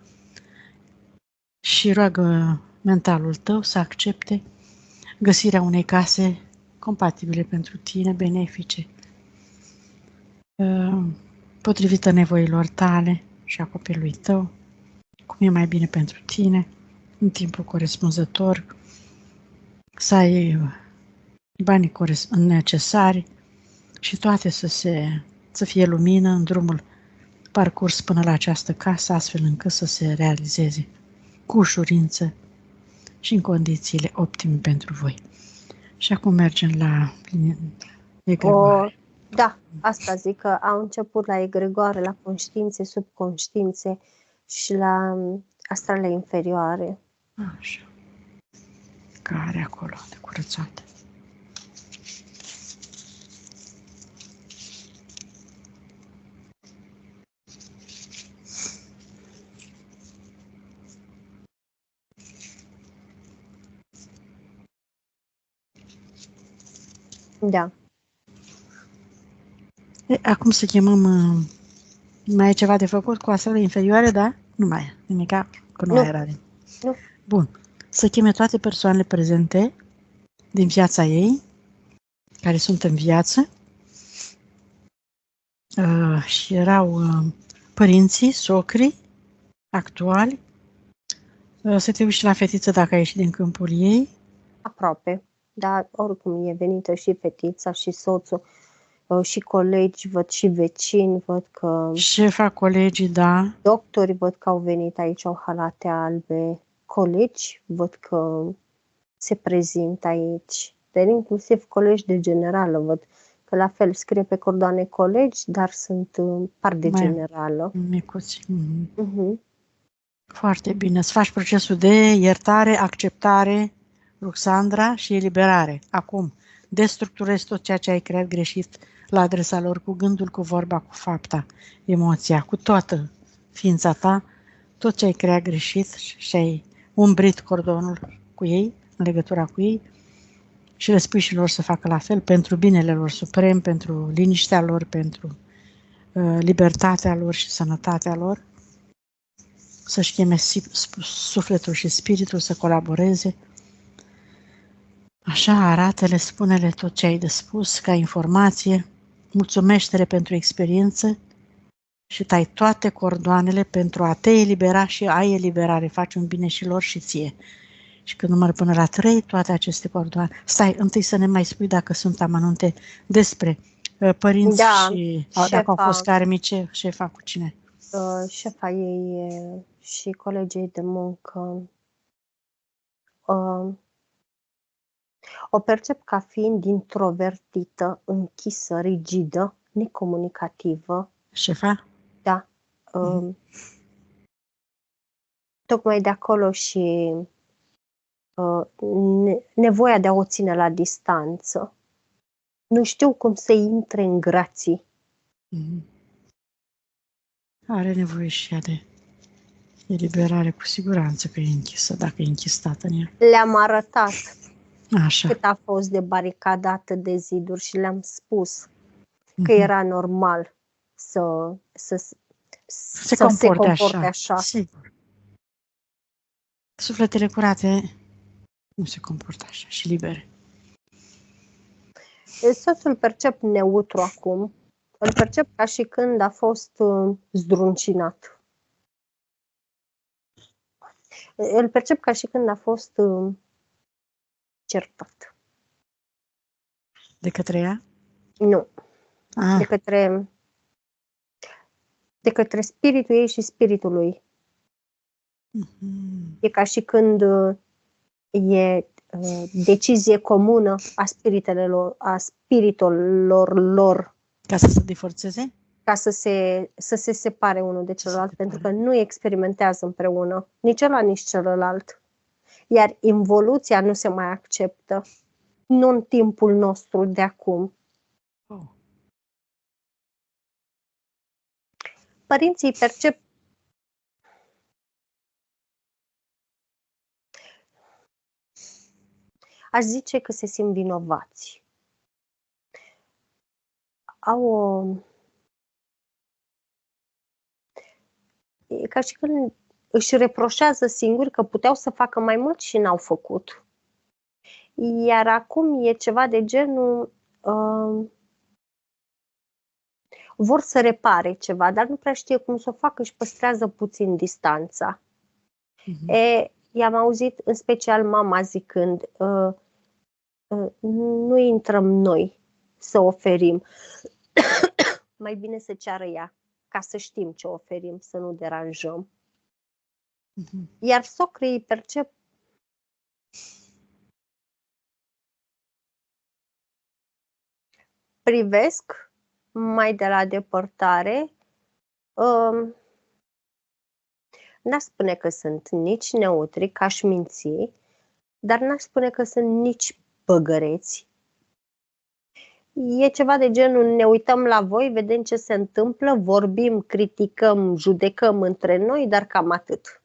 și roagă mentalul tău să accepte găsirea unei case compatibile pentru tine, benefice, potrivită nevoilor tale și a copilului tău, cum e mai bine pentru tine, în timpul corespunzător, să ai banii necesari și toate să fie lumină în drumul parcurs până la această casă, astfel încât să se realizeze cu ușurință și în condițiile optime pentru voi. Și acum mergem la egregoare. Da, asta zic, că au început la egregoare, la conștiințe, subconștiințe și la astrale inferioare. Așa. Care acolo de curățat. Da. Acum să chemăm... mai e ceva de făcut cu astrele inferioare, da? Nu mai e nimica, că nu Nu. era. Nu. Bun. Să cheme toate persoanele prezente din viața ei, care sunt în viață. Și erau părinții, socrii, actuali. Să te uiți la fetiță dacă a ieșit din câmpul ei. Aproape. Dar oricum e venită și fetița și soțul, și colegi, văd și vecini, văd că... Șefa, colegii, da. Doctorii văd că au venit aici, au halate albe. Colegi văd că se prezintă aici. Dar inclusiv colegi de generală văd că la fel scrie pe cordoane colegi, dar sunt par de generală. Micuți. Foarte bine. Să faci procesul de iertare, acceptare, Ruxandra, și eliberare. Acum, destructurezi tot ceea ce ai creat greșit la adresa lor, cu gândul, cu vorba, cu fapta, emoția, cu toată ființa ta, tot ce ai creat greșit și ai umbrit cordonul cu ei, în legătura cu ei, și le spui și lor să facă la fel, pentru binele lor suprem, pentru liniștea lor, pentru libertatea lor și sănătatea lor, să-și cheme sufletul și spiritul să colaboreze. Așa, arată-le, spune-le tot ce ai de spus ca informație, mulțumește-le pentru experiență și tai toate cordoanele pentru a te elibera și ai eliberare. Faci un bine și lor și ție. Și când număr până la 3, toate aceste cordoane. Stai, întâi să ne mai spui dacă sunt amănunte despre părinți și dacă au fost karmice, șefa cu cine? Șefa ei și colegii de muncă. O percep ca fiind introvertită, închisă, rigidă, necomunicativă. Șefa? Da. Tocmai de acolo și nevoia de a o ține la distanță. Nu știu cum să intre în grații. Are nevoie și ea de eliberare, cu siguranță că e închisă, dacă e închisată în ea. Le-am arătat Așa. cât a fost de baricadată de ziduri și le-am spus că era normal să se comporte așa. Sigur. Sufletele curate nu se comportă așa și libere. Soțul percep neutru acum. Îl percep ca și când a fost zdruncinat. Îl percep ca și când a fost certat. De către ea? Nu. De către spiritul ei și spiritul lui. E ca și când e decizie comună a spiritelor lor. Ca să se divorțeze? Ca să se separe unul de celălalt, pentru că nu experimentează împreună, nici ăla, nici celălalt. Iar involuția nu se mai acceptă, nu în timpul nostru de acum. Părinții percep aș zice că se simt vinovați. E ca și când își reproșează singuri că puteau să facă mai mult și n-au făcut. Iar acum e ceva de genul vor să repare ceva, dar nu prea știe cum să o facă și păstrează puțin distanța. I-am auzit în special mama zicând nu intrăm noi să oferim. Mai bine să ceară ea, ca să știm ce oferim, să nu deranjăm. Iar socrii percep privesc mai de la depărtare. N-aș spune că sunt nici neutri, că aș minți, dar n-aș spune că sunt nici băgăreți. E ceva de genul, ne uităm la voi, vedem ce se întâmplă, vorbim, criticăm, judecăm între noi, dar cam atât.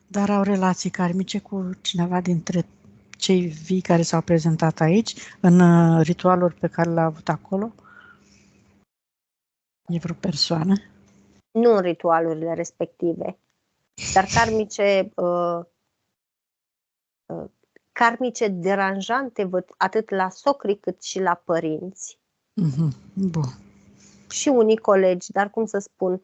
Dar au relații karmice cu cineva dintre cei vii care s-au prezentat aici, în ritualuri pe care le-a avut acolo? E vreo persoană? Nu în ritualurile respective, dar karmice deranjante văd atât la socri cât și la părinți. Bun. Și unii colegi, dar cum să spun,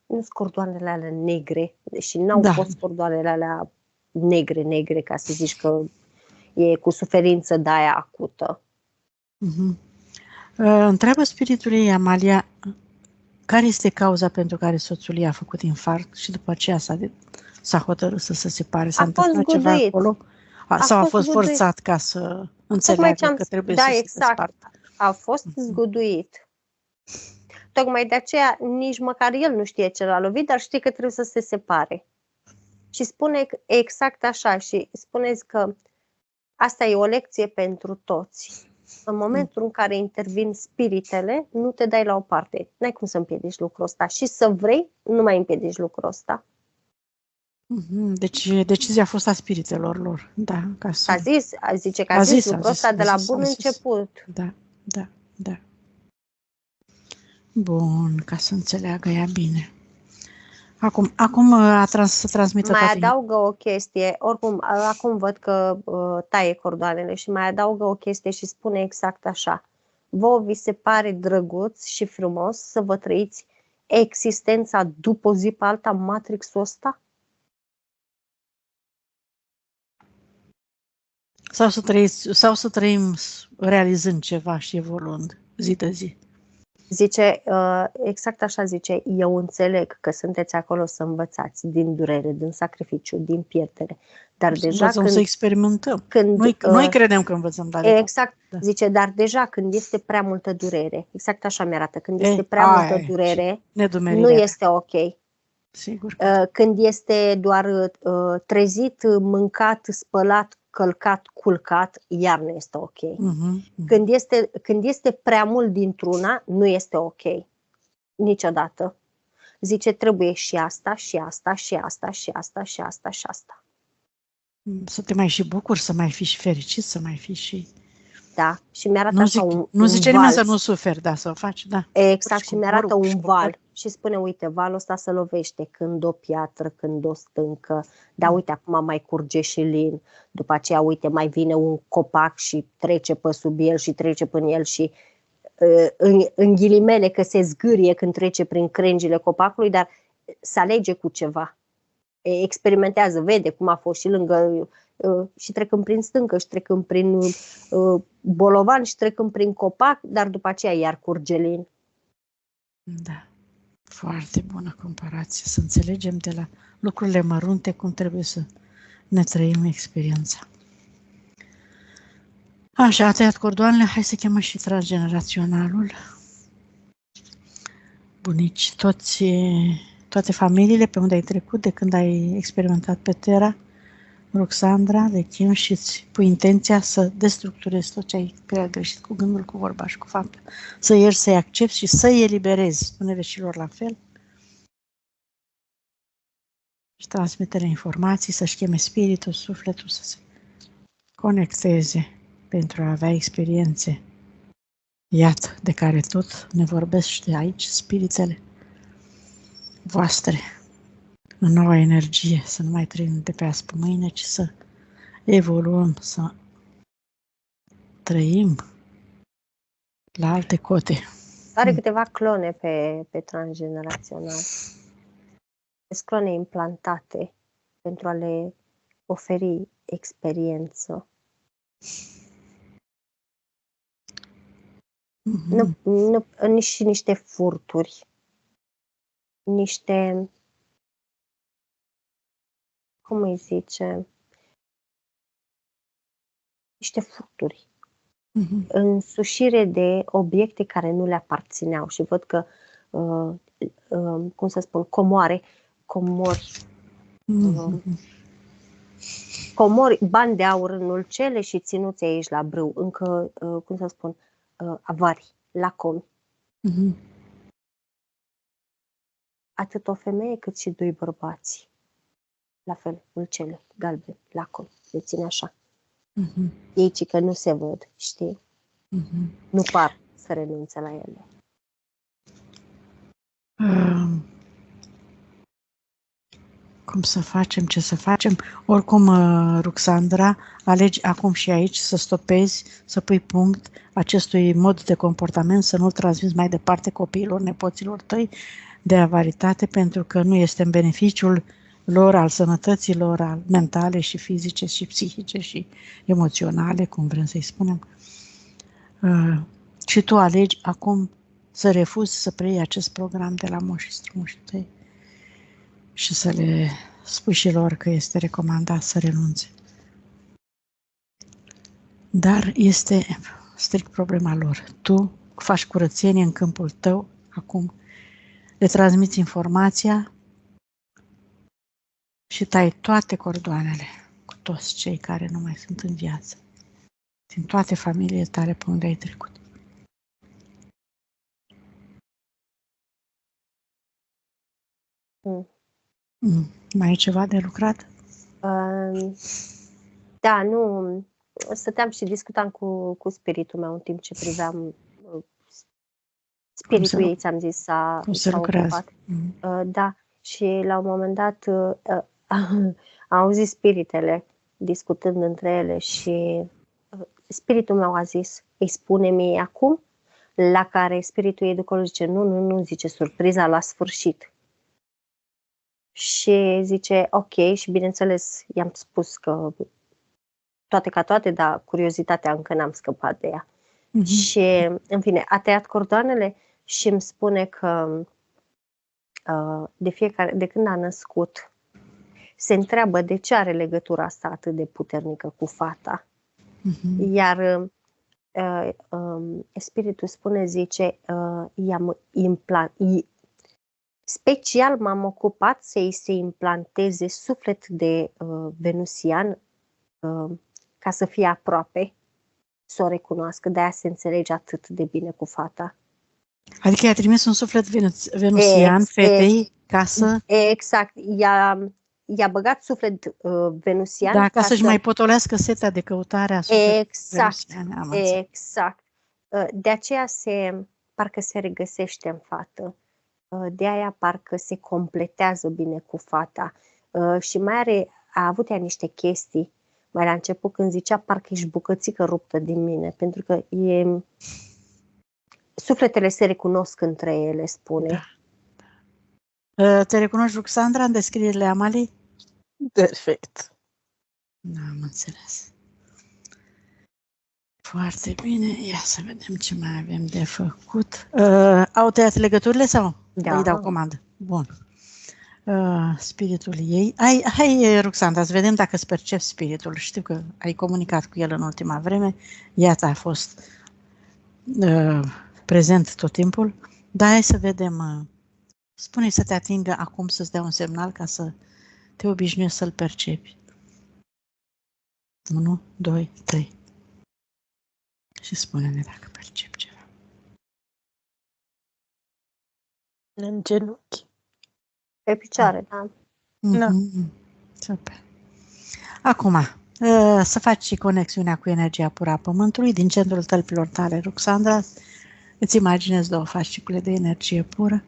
nu sunt cordoanele alea negre, deși n-au fost cordoanele alea negre, ca să zici că e cu suferință de aia acută. Întreabă spiritul ei, Amalia, care este cauza pentru care soțul ei a făcut infarct și după aceea s-a hotărât să se separe? S-a întâmplat ceva acolo? Sau a fost forțat ca să înțeleagă că trebuie să se despartă? A fost zguduit. Tocmai de aceea nici măcar el nu știe ce l-a lovit, dar știe că trebuie să se separe. Și spune exact așa și spuneți că asta e o lecție pentru toți. În momentul în care intervin spiritele, nu te dai la o parte. N-ai cum să împiedici lucrul ăsta. Și să vrei, nu mai împiedici lucrul ăsta. Deci decizia a fost a spiritelor lor. Da, ca să... A zis lucrul ăsta de la bun început. Da. Bun, ca să înțeleagă ea bine. Acum să transmită mai toate. Adaugă o chestie, oricum, acum văd că taie cordoanele și mai adaugă o chestie și spune exact așa. Vouă vi se pare drăguț și frumos să vă trăiți existența după o zi pe alta în Matrix-ul ăsta? Sau să trăim realizând ceva și evoluând zi de zi. Zice, exact așa zice, eu înțeleg că sunteți acolo să învățați din durere, din sacrificiu, din pierdere. Dar deja să experimentăm. Noi credem că învățăm, dar exact, zice, dar deja când este prea multă durere, exact așa mi-arată, când este prea multă durere, nu este ok. Sigur. Când este doar trezit, mâncat, spălat, călcat, culcat, iar nu este ok. Când este prea mult dintr-una, nu este ok. Niciodată. Zice, trebuie și asta, și asta, și asta, și asta, și asta, și asta. Să te mai și bucuri, să mai fii și fericit, să mai fii și... Da, și mi-arată așa nu zice nimeni să nu suferi, da, să o faci, da. Exact, și mi-arată un val. Și spune, uite, valul ăsta se lovește când o piatră, când o stâncă, dar uite, acum mai curge și lin. După aceea, uite, mai vine un copac și trece pe sub el și trece prin el și în ghilimele că se zgârie când trece prin crengile copacului, dar se alege cu ceva. Experimentează, vede cum a fost și lângă... și trecând prin stâncă și trecând prin bolovan și trecând prin copac, dar după aceea iar curge lin. Da, foarte bună comparație, să înțelegem de la lucrurile mărunte cum trebuie să ne trăim experiența. Așa, a tăiat cordoanele, hai să chemăm și transgeneraționalul. Bunici, toate familiile pe unde ai trecut, de când ai experimentat pe Terra, Roxandra, le chem și îți pui intenția să destructurezi tot ce ai creat greșit cu gândul, cu vorba și cu faptul. Să ierți, să-i accepti și să-i eliberezi. Spune-le și lor la fel. Și transmitere informații, să-și cheme spiritul, sufletul, să se conecteze pentru a avea experiențe. Iată, de care tot ne vorbesc de aici spiritele voastre. În noua energie, să nu mai trăim de pe azi pe mâine, ci să evoluăm, să trăim la alte cote. Are câteva clone pe transgenerațional. Sunt clone implantate pentru a le oferi experiență. Și niște furturi. Niște... cum îi zice, niște furturi, însușire de obiecte care nu le aparțineau și văd că, cum să spun, comori, bani de aur în ulcele și ținuți aici la brâu, încă, cum să spun, avarii, lacomi. Atât o femeie cât și doi bărbați. la fel, ulcele, galben, lacul, le ține așa. Mhm. Ei ci că nu se văd, știi? Mhm. Nu par să renunțe la ele. Cum să facem, ce să facem? Oricum, Ruxandra, alegi acum și aici să stopezi, să pui punct acestui mod de comportament, să nu-l transmiți mai departe copiilor, nepoților tăi de avaritate, pentru că nu este în beneficiul lor, al sănătății lor, al mentale și fizice și psihice și emoționale, cum vrem să-i spunem. Și tu alegi acum să refuzi să preiei acest program de la moșii strămoșii tăi și să le spui și lor că este recomandat să renunțe. Dar este strict problema lor. Tu faci curățenie în câmpul tău, acum le transmiți informația și tai toate cordoanele cu toți cei care nu mai sunt în viață, din toate familiile tale pe unde ai trecut. Mai e ceva de lucrat? Da, nu. Stăteam și discutam cu spiritul meu în timp ce priveam spiritul ei, ți-am zis, s-a ocupat. Da, și la un moment dat am auzit spiritele discutând între ele și spiritul meu a zis, îi spune mie acum, la care spiritul ei de acolo zice, nu, zice, surpriza la sfârșit. Și zice, ok, și bineînțeles i-am spus că toate ca toate, dar curiozitatea încă n-am scăpat de ea. Și, în fine, a tăiat cordoanele și îmi spune că de când a născut, se întreabă de ce are legătura asta atât de puternică cu fata. Iar spiritul spune, zice, special m-am ocupat să-i se implanteze suflet de venusian ca să fie aproape, să o recunoască, de-aia se înțelege atât de bine cu fata. Adică i-a trimis un suflet venusian fetei ca să... Exact, i-a băgat suflet venusian. Da, ca să-și mai potolească setea de căutare a sufletului venusian. Exact. De aceea parcă se regăsește în fată. De aia parcă se completează bine cu fata. Și mai a avut ea niște chestii mai la început când zicea parcă ești bucățică ruptă din mine, pentru că sufletele se recunosc între ele, spune. Da. Te recunoști, Ruxandra, în descrierile Amalii? Perfect. Da, am înțeles. Foarte bine. Ia să vedem ce mai avem de făcut. Au tăiat legăturile sau? Da. Îi dau comandă. Bun. Spiritul ei. Hai, Ruxandra, să vedem dacă îți percepi spiritul. Știu că ai comunicat cu el în ultima vreme. Iată, a fost prezent tot timpul. Dar hai să vedem. Spune-i să te atingă acum, să-ți dea un semnal ca să te obișnuiești să-l percepi. 1, 2, 3. Și spune-ne dacă percepi ceva. În genunchi. Pe picioare, da. Da. Super. Acum, să faci și conexiunea cu energia pură a Pământului din centrul tălpilor tale, Ruxandra. Îți imaginezi 2 fascicule de energie pură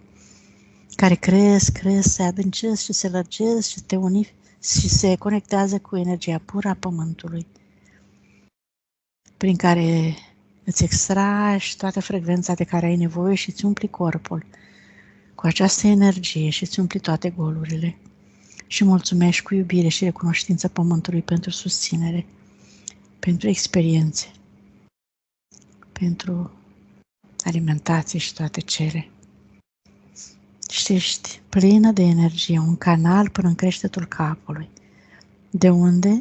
care cresc, se adâncesc și se lărgesc și și se conectează cu energia pură a Pământului, prin care îți extragi toată frecvența de care ai nevoie și îți umpli corpul cu această energie și îți umpli toate golurile. Și mulțumești cu iubire și recunoștință Pământului pentru susținere, pentru experiențe, pentru alimentație și toate cele. Și ești plină de energie, un canal până în creștetul capului, de unde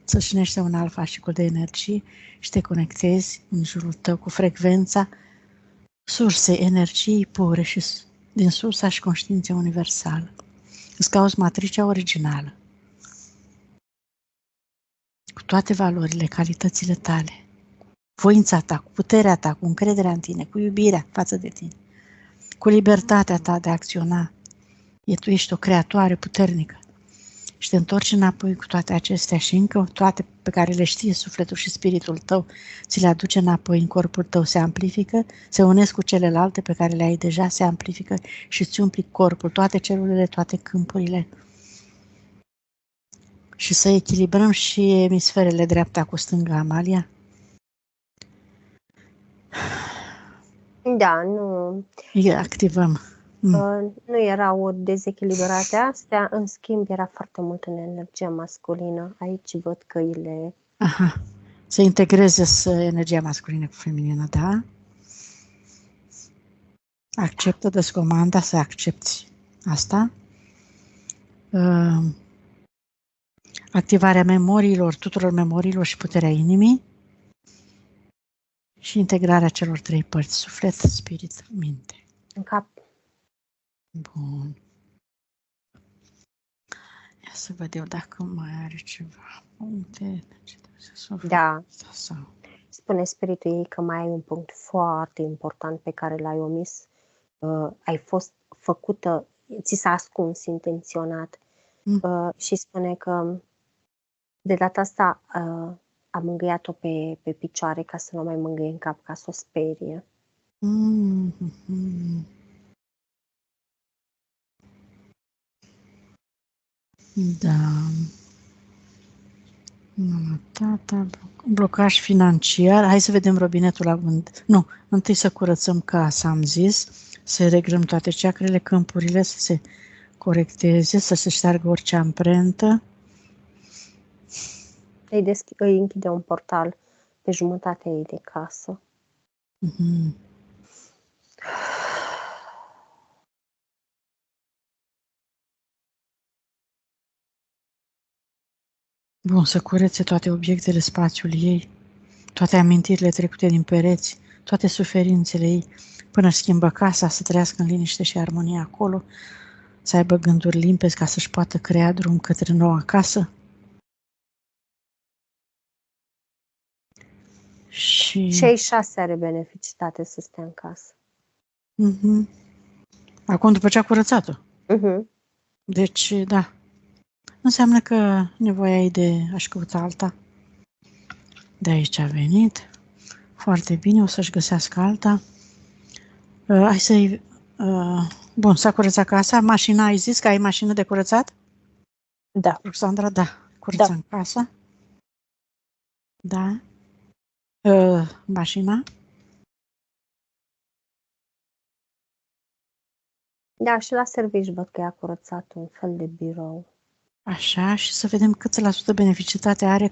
țășnește un alt fascicul de energie și te conectezi în jurul tău cu frecvența sursei energiei pure și din sursa și conștiința universală. Îți cauți matricea originală, cu toate valorile, calitățile tale, voința ta, cu puterea ta, cu încrederea în tine, cu iubirea față de tine, cu libertatea ta de a acționa. Tu ești o creatoare puternică și te întorci înapoi cu toate acestea și încă toate pe care le știe sufletul și spiritul tău, ți le aduce înapoi în corpul tău, se amplifică, se unesc cu celelalte pe care le ai deja, se amplifică și îți umpli corpul, toate celulele, toate câmpurile. Și să echilibrăm și emisferele dreapta cu stânga, Amalia. Da, nu. Activăm. Nu erau dezechilibrate astea, în schimb era foarte mult în energia masculină. Aici văd căile. Aha. Să integreze energia masculină cu feminină, da? Acceptă, dă-ți comanda să accepti asta. Activarea memoriilor, tuturor memoriilor și puterea inimii. Și integrarea celor trei părți, suflet, spirit, minte. În cap. Bun. Ia să văd eu dacă mai are ceva puncte. Da. Sau... Spune spiritul ei că mai ai un punct foarte important pe care l-ai omis. Ai fost făcută, ți s-a ascuns intenționat. Și spune că de data asta a mângâiat-o pe picioare ca să nu mai mângâie în cap, ca să o sperie. Da. Tata, blocaj financiar. Hai să vedem robinetul la vânt. Nu, întâi să curățăm casa, am zis, să reglăm toate ceacrele, câmpurile, să se corecteze, să se șteargă orice amprentă. Îi închide un portal pe jumătatea ei de casă. Bun, să curețe toate obiectele, spațiul ei, toate amintirile trecute din pereți, toate suferințele ei, până își schimbă casa, să trăiască în liniște și armonie acolo, să aibă gânduri limpezi ca să-și poată crea drum către noua casă. Și 66 are beneficitate să stea în casă. Acum, după ce a curățat-o. Deci, da. Înseamnă că nevoia ei de a-și căuta alta. De aici a venit. Foarte bine, o să-și găsească alta. Hai să-i... Bun, s-a curățat casa. Mașina, ai zis că ai mașină de curățat? Da. Ruxandra, da. Curățăm casa. Da. Mașina? Da, și la serviciu văd că i-a curățat un fel de birou. Așa, și să vedem cât la sută beneficitate are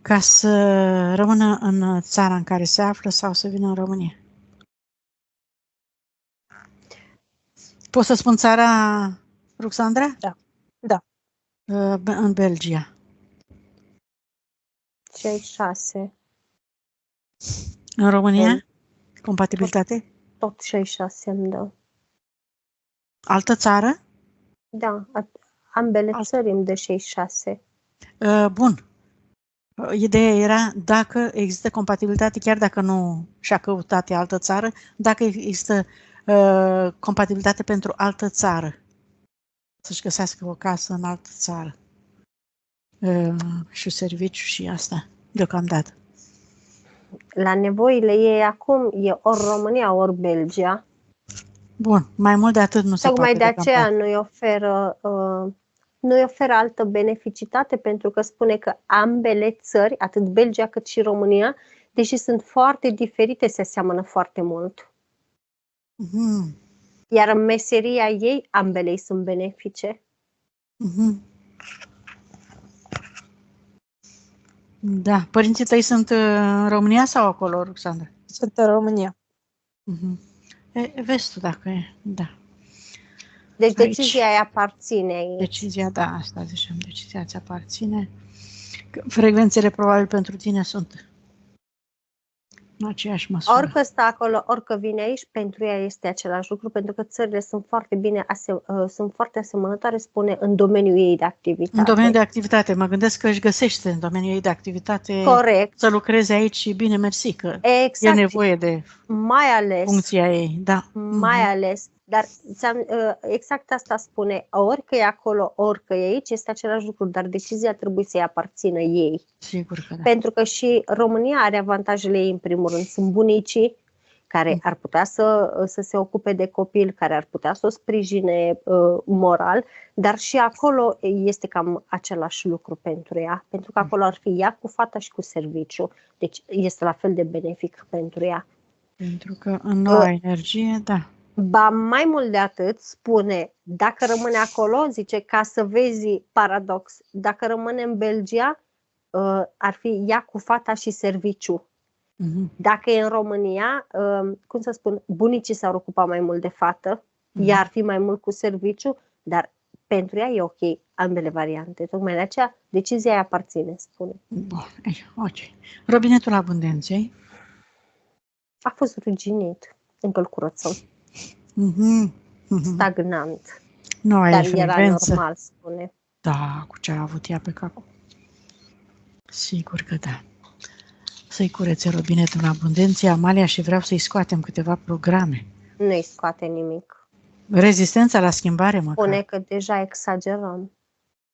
ca să rămână în țara în care se află sau să vină în România. Poți să spun țara, Ruxandra? Da. În Belgia. 66. În România? Compatibilitate? Tot 66 îmi dă. Altă țară? Da, ambele țări îmi dă 66. Bun. Ideea era dacă există compatibilitate, chiar dacă nu și-a căutat altă țară, dacă există compatibilitate pentru altă țară. Să-și găsească o casă în altă țară. Și serviciu și asta, deocamdată. La nevoile ei acum e ori România, ori Belgia. Bun, mai mult de atât nu se poate. Tocmai de aceea nu-i oferă altă beneficitate, pentru că spune că ambele țări, atât Belgia cât și România, deși sunt foarte diferite, se aseamănă foarte mult. Iar în meseria ei, ambele sunt benefice. Da. Părinții tăi sunt în România sau acolo, Ruxandra? Sunt în România. Vezi tu dacă e, da. Deci decizia îi aparține aici. Decizia, da, asta ziceam, decizia ți aparține. Frecvențele probabil pentru tine sunt în aceeași măsură. Orică stă acolo, orică vine aici, pentru ea este același lucru, pentru că țările sunt foarte bine, sunt foarte asemănătoare, spune, în domeniul ei de activitate. În domeniul de activitate. Mă gândesc că își găsește în domeniul ei de activitate. Corect. Să lucreze aici și bine, mersi, că exact. e nevoie de mai ales, funcția ei. Da. Mai ales Dar exact asta spune, orică e acolo, orică e aici, este același lucru, dar decizia trebuie să-i aparțină ei. Sigur că da. Pentru că și România are avantajele ei, în primul rând. Sunt bunicii care ar putea să se ocupe de copil, care ar putea să o sprijine moral, dar și acolo este cam același lucru pentru ea, pentru că acolo ar fi ea cu fata și cu serviciu, deci este la fel de benefic pentru ea. Pentru că în noua energie, da. Ba mai mult de atât, spune, dacă rămâne acolo, zice, ca să vezi paradox, dacă rămâne în Belgia, ar fi ea cu fata și serviciu. Dacă e în România, cum să spun, bunicii s-ar ocupa mai mult de fată, ea ar fi mai mult cu serviciu, dar pentru ea e ok, ambele variante. Tocmai de aceea decizia îi aparține, spune. Bun, ok. Robinetul abundenței a fost ruginit, încă îl curățăm. Stagnant. Dar era normal, spune. Da, cu ce a avut ea pe cap. Sigur că da. Să-i curețe robinetul abundenței, Amalia, și vreau să-i scoatem câteva programe. Nu-i scoate nimic. Rezistența la schimbare, măcar. Spune că deja exagerăm.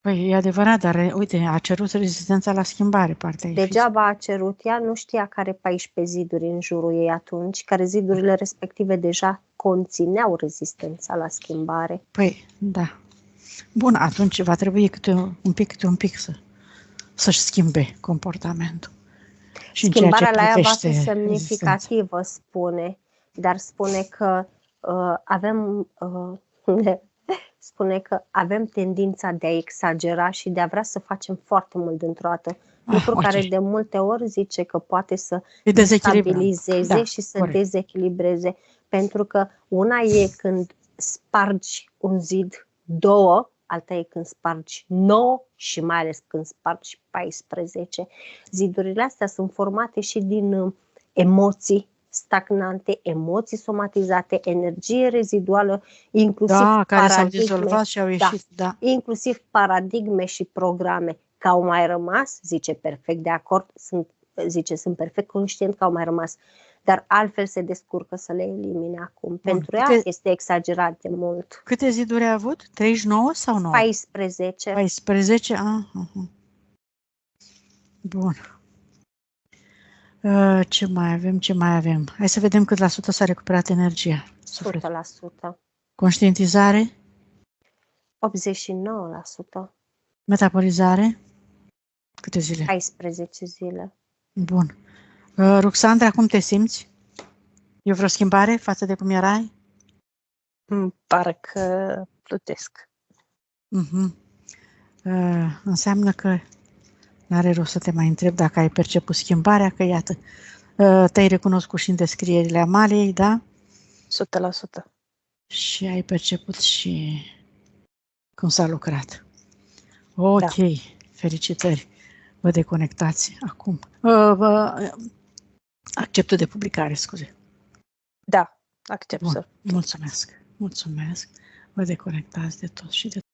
Păi, e adevărat, dar uite, a cerut rezistența la schimbare, partea degeaba a cerut ea, nu știa care 14 ziduri în jurul ei atunci, care zidurile respective deja conțineau rezistența la schimbare. Păi, da. Bun, atunci va trebui câte un pic să-și schimbe comportamentul. Și schimbarea la ea va fi semnificativă, spune, dar spune că spune că avem tendința de a exagera și de a vrea să facem foarte mult dintr-o dată. Lucru care de multe ori zice că poate să destabilizeze și să dezechilibreze. Pentru că una e când spargi un zid, 2, alta e când spargi 9 și mai ales când spargi 14. Zidurile astea sunt formate și din emoții stagnante, emoții somatizate, energie reziduală, inclusiv care s-au dizolvat și au ieșit. Da. Inclusiv paradigme și programe că au mai rămas, zice perfect de acord, sunt perfect conștient că au mai rămas, dar altfel se descurcă să le elimine acum. Bun. Pentru ea este exagerat de mult. Câte ziduri a avut? 39 sau 9? 14. 14? Bun. Ce mai avem? Hai să vedem cât la sută s-a recuperat energia. 100%. Conștientizare? 89%. Metabolizare? Câte zile? 14 zile. Bun. Ruxandra, cum te simți? E vreo schimbare față de cum erai? Parcă plutesc. Înseamnă că n-are rost să te mai întreb dacă ai perceput schimbarea, că iată, te-ai recunoscut și în descrierile Amaliei, da? 100%. Și ai perceput și cum s-a lucrat. Ok, da. Felicitări. Vă deconectați acum. Acceptul de publicare, scuze. Da, accept. Mulțumesc. Vă deconectați de tot și de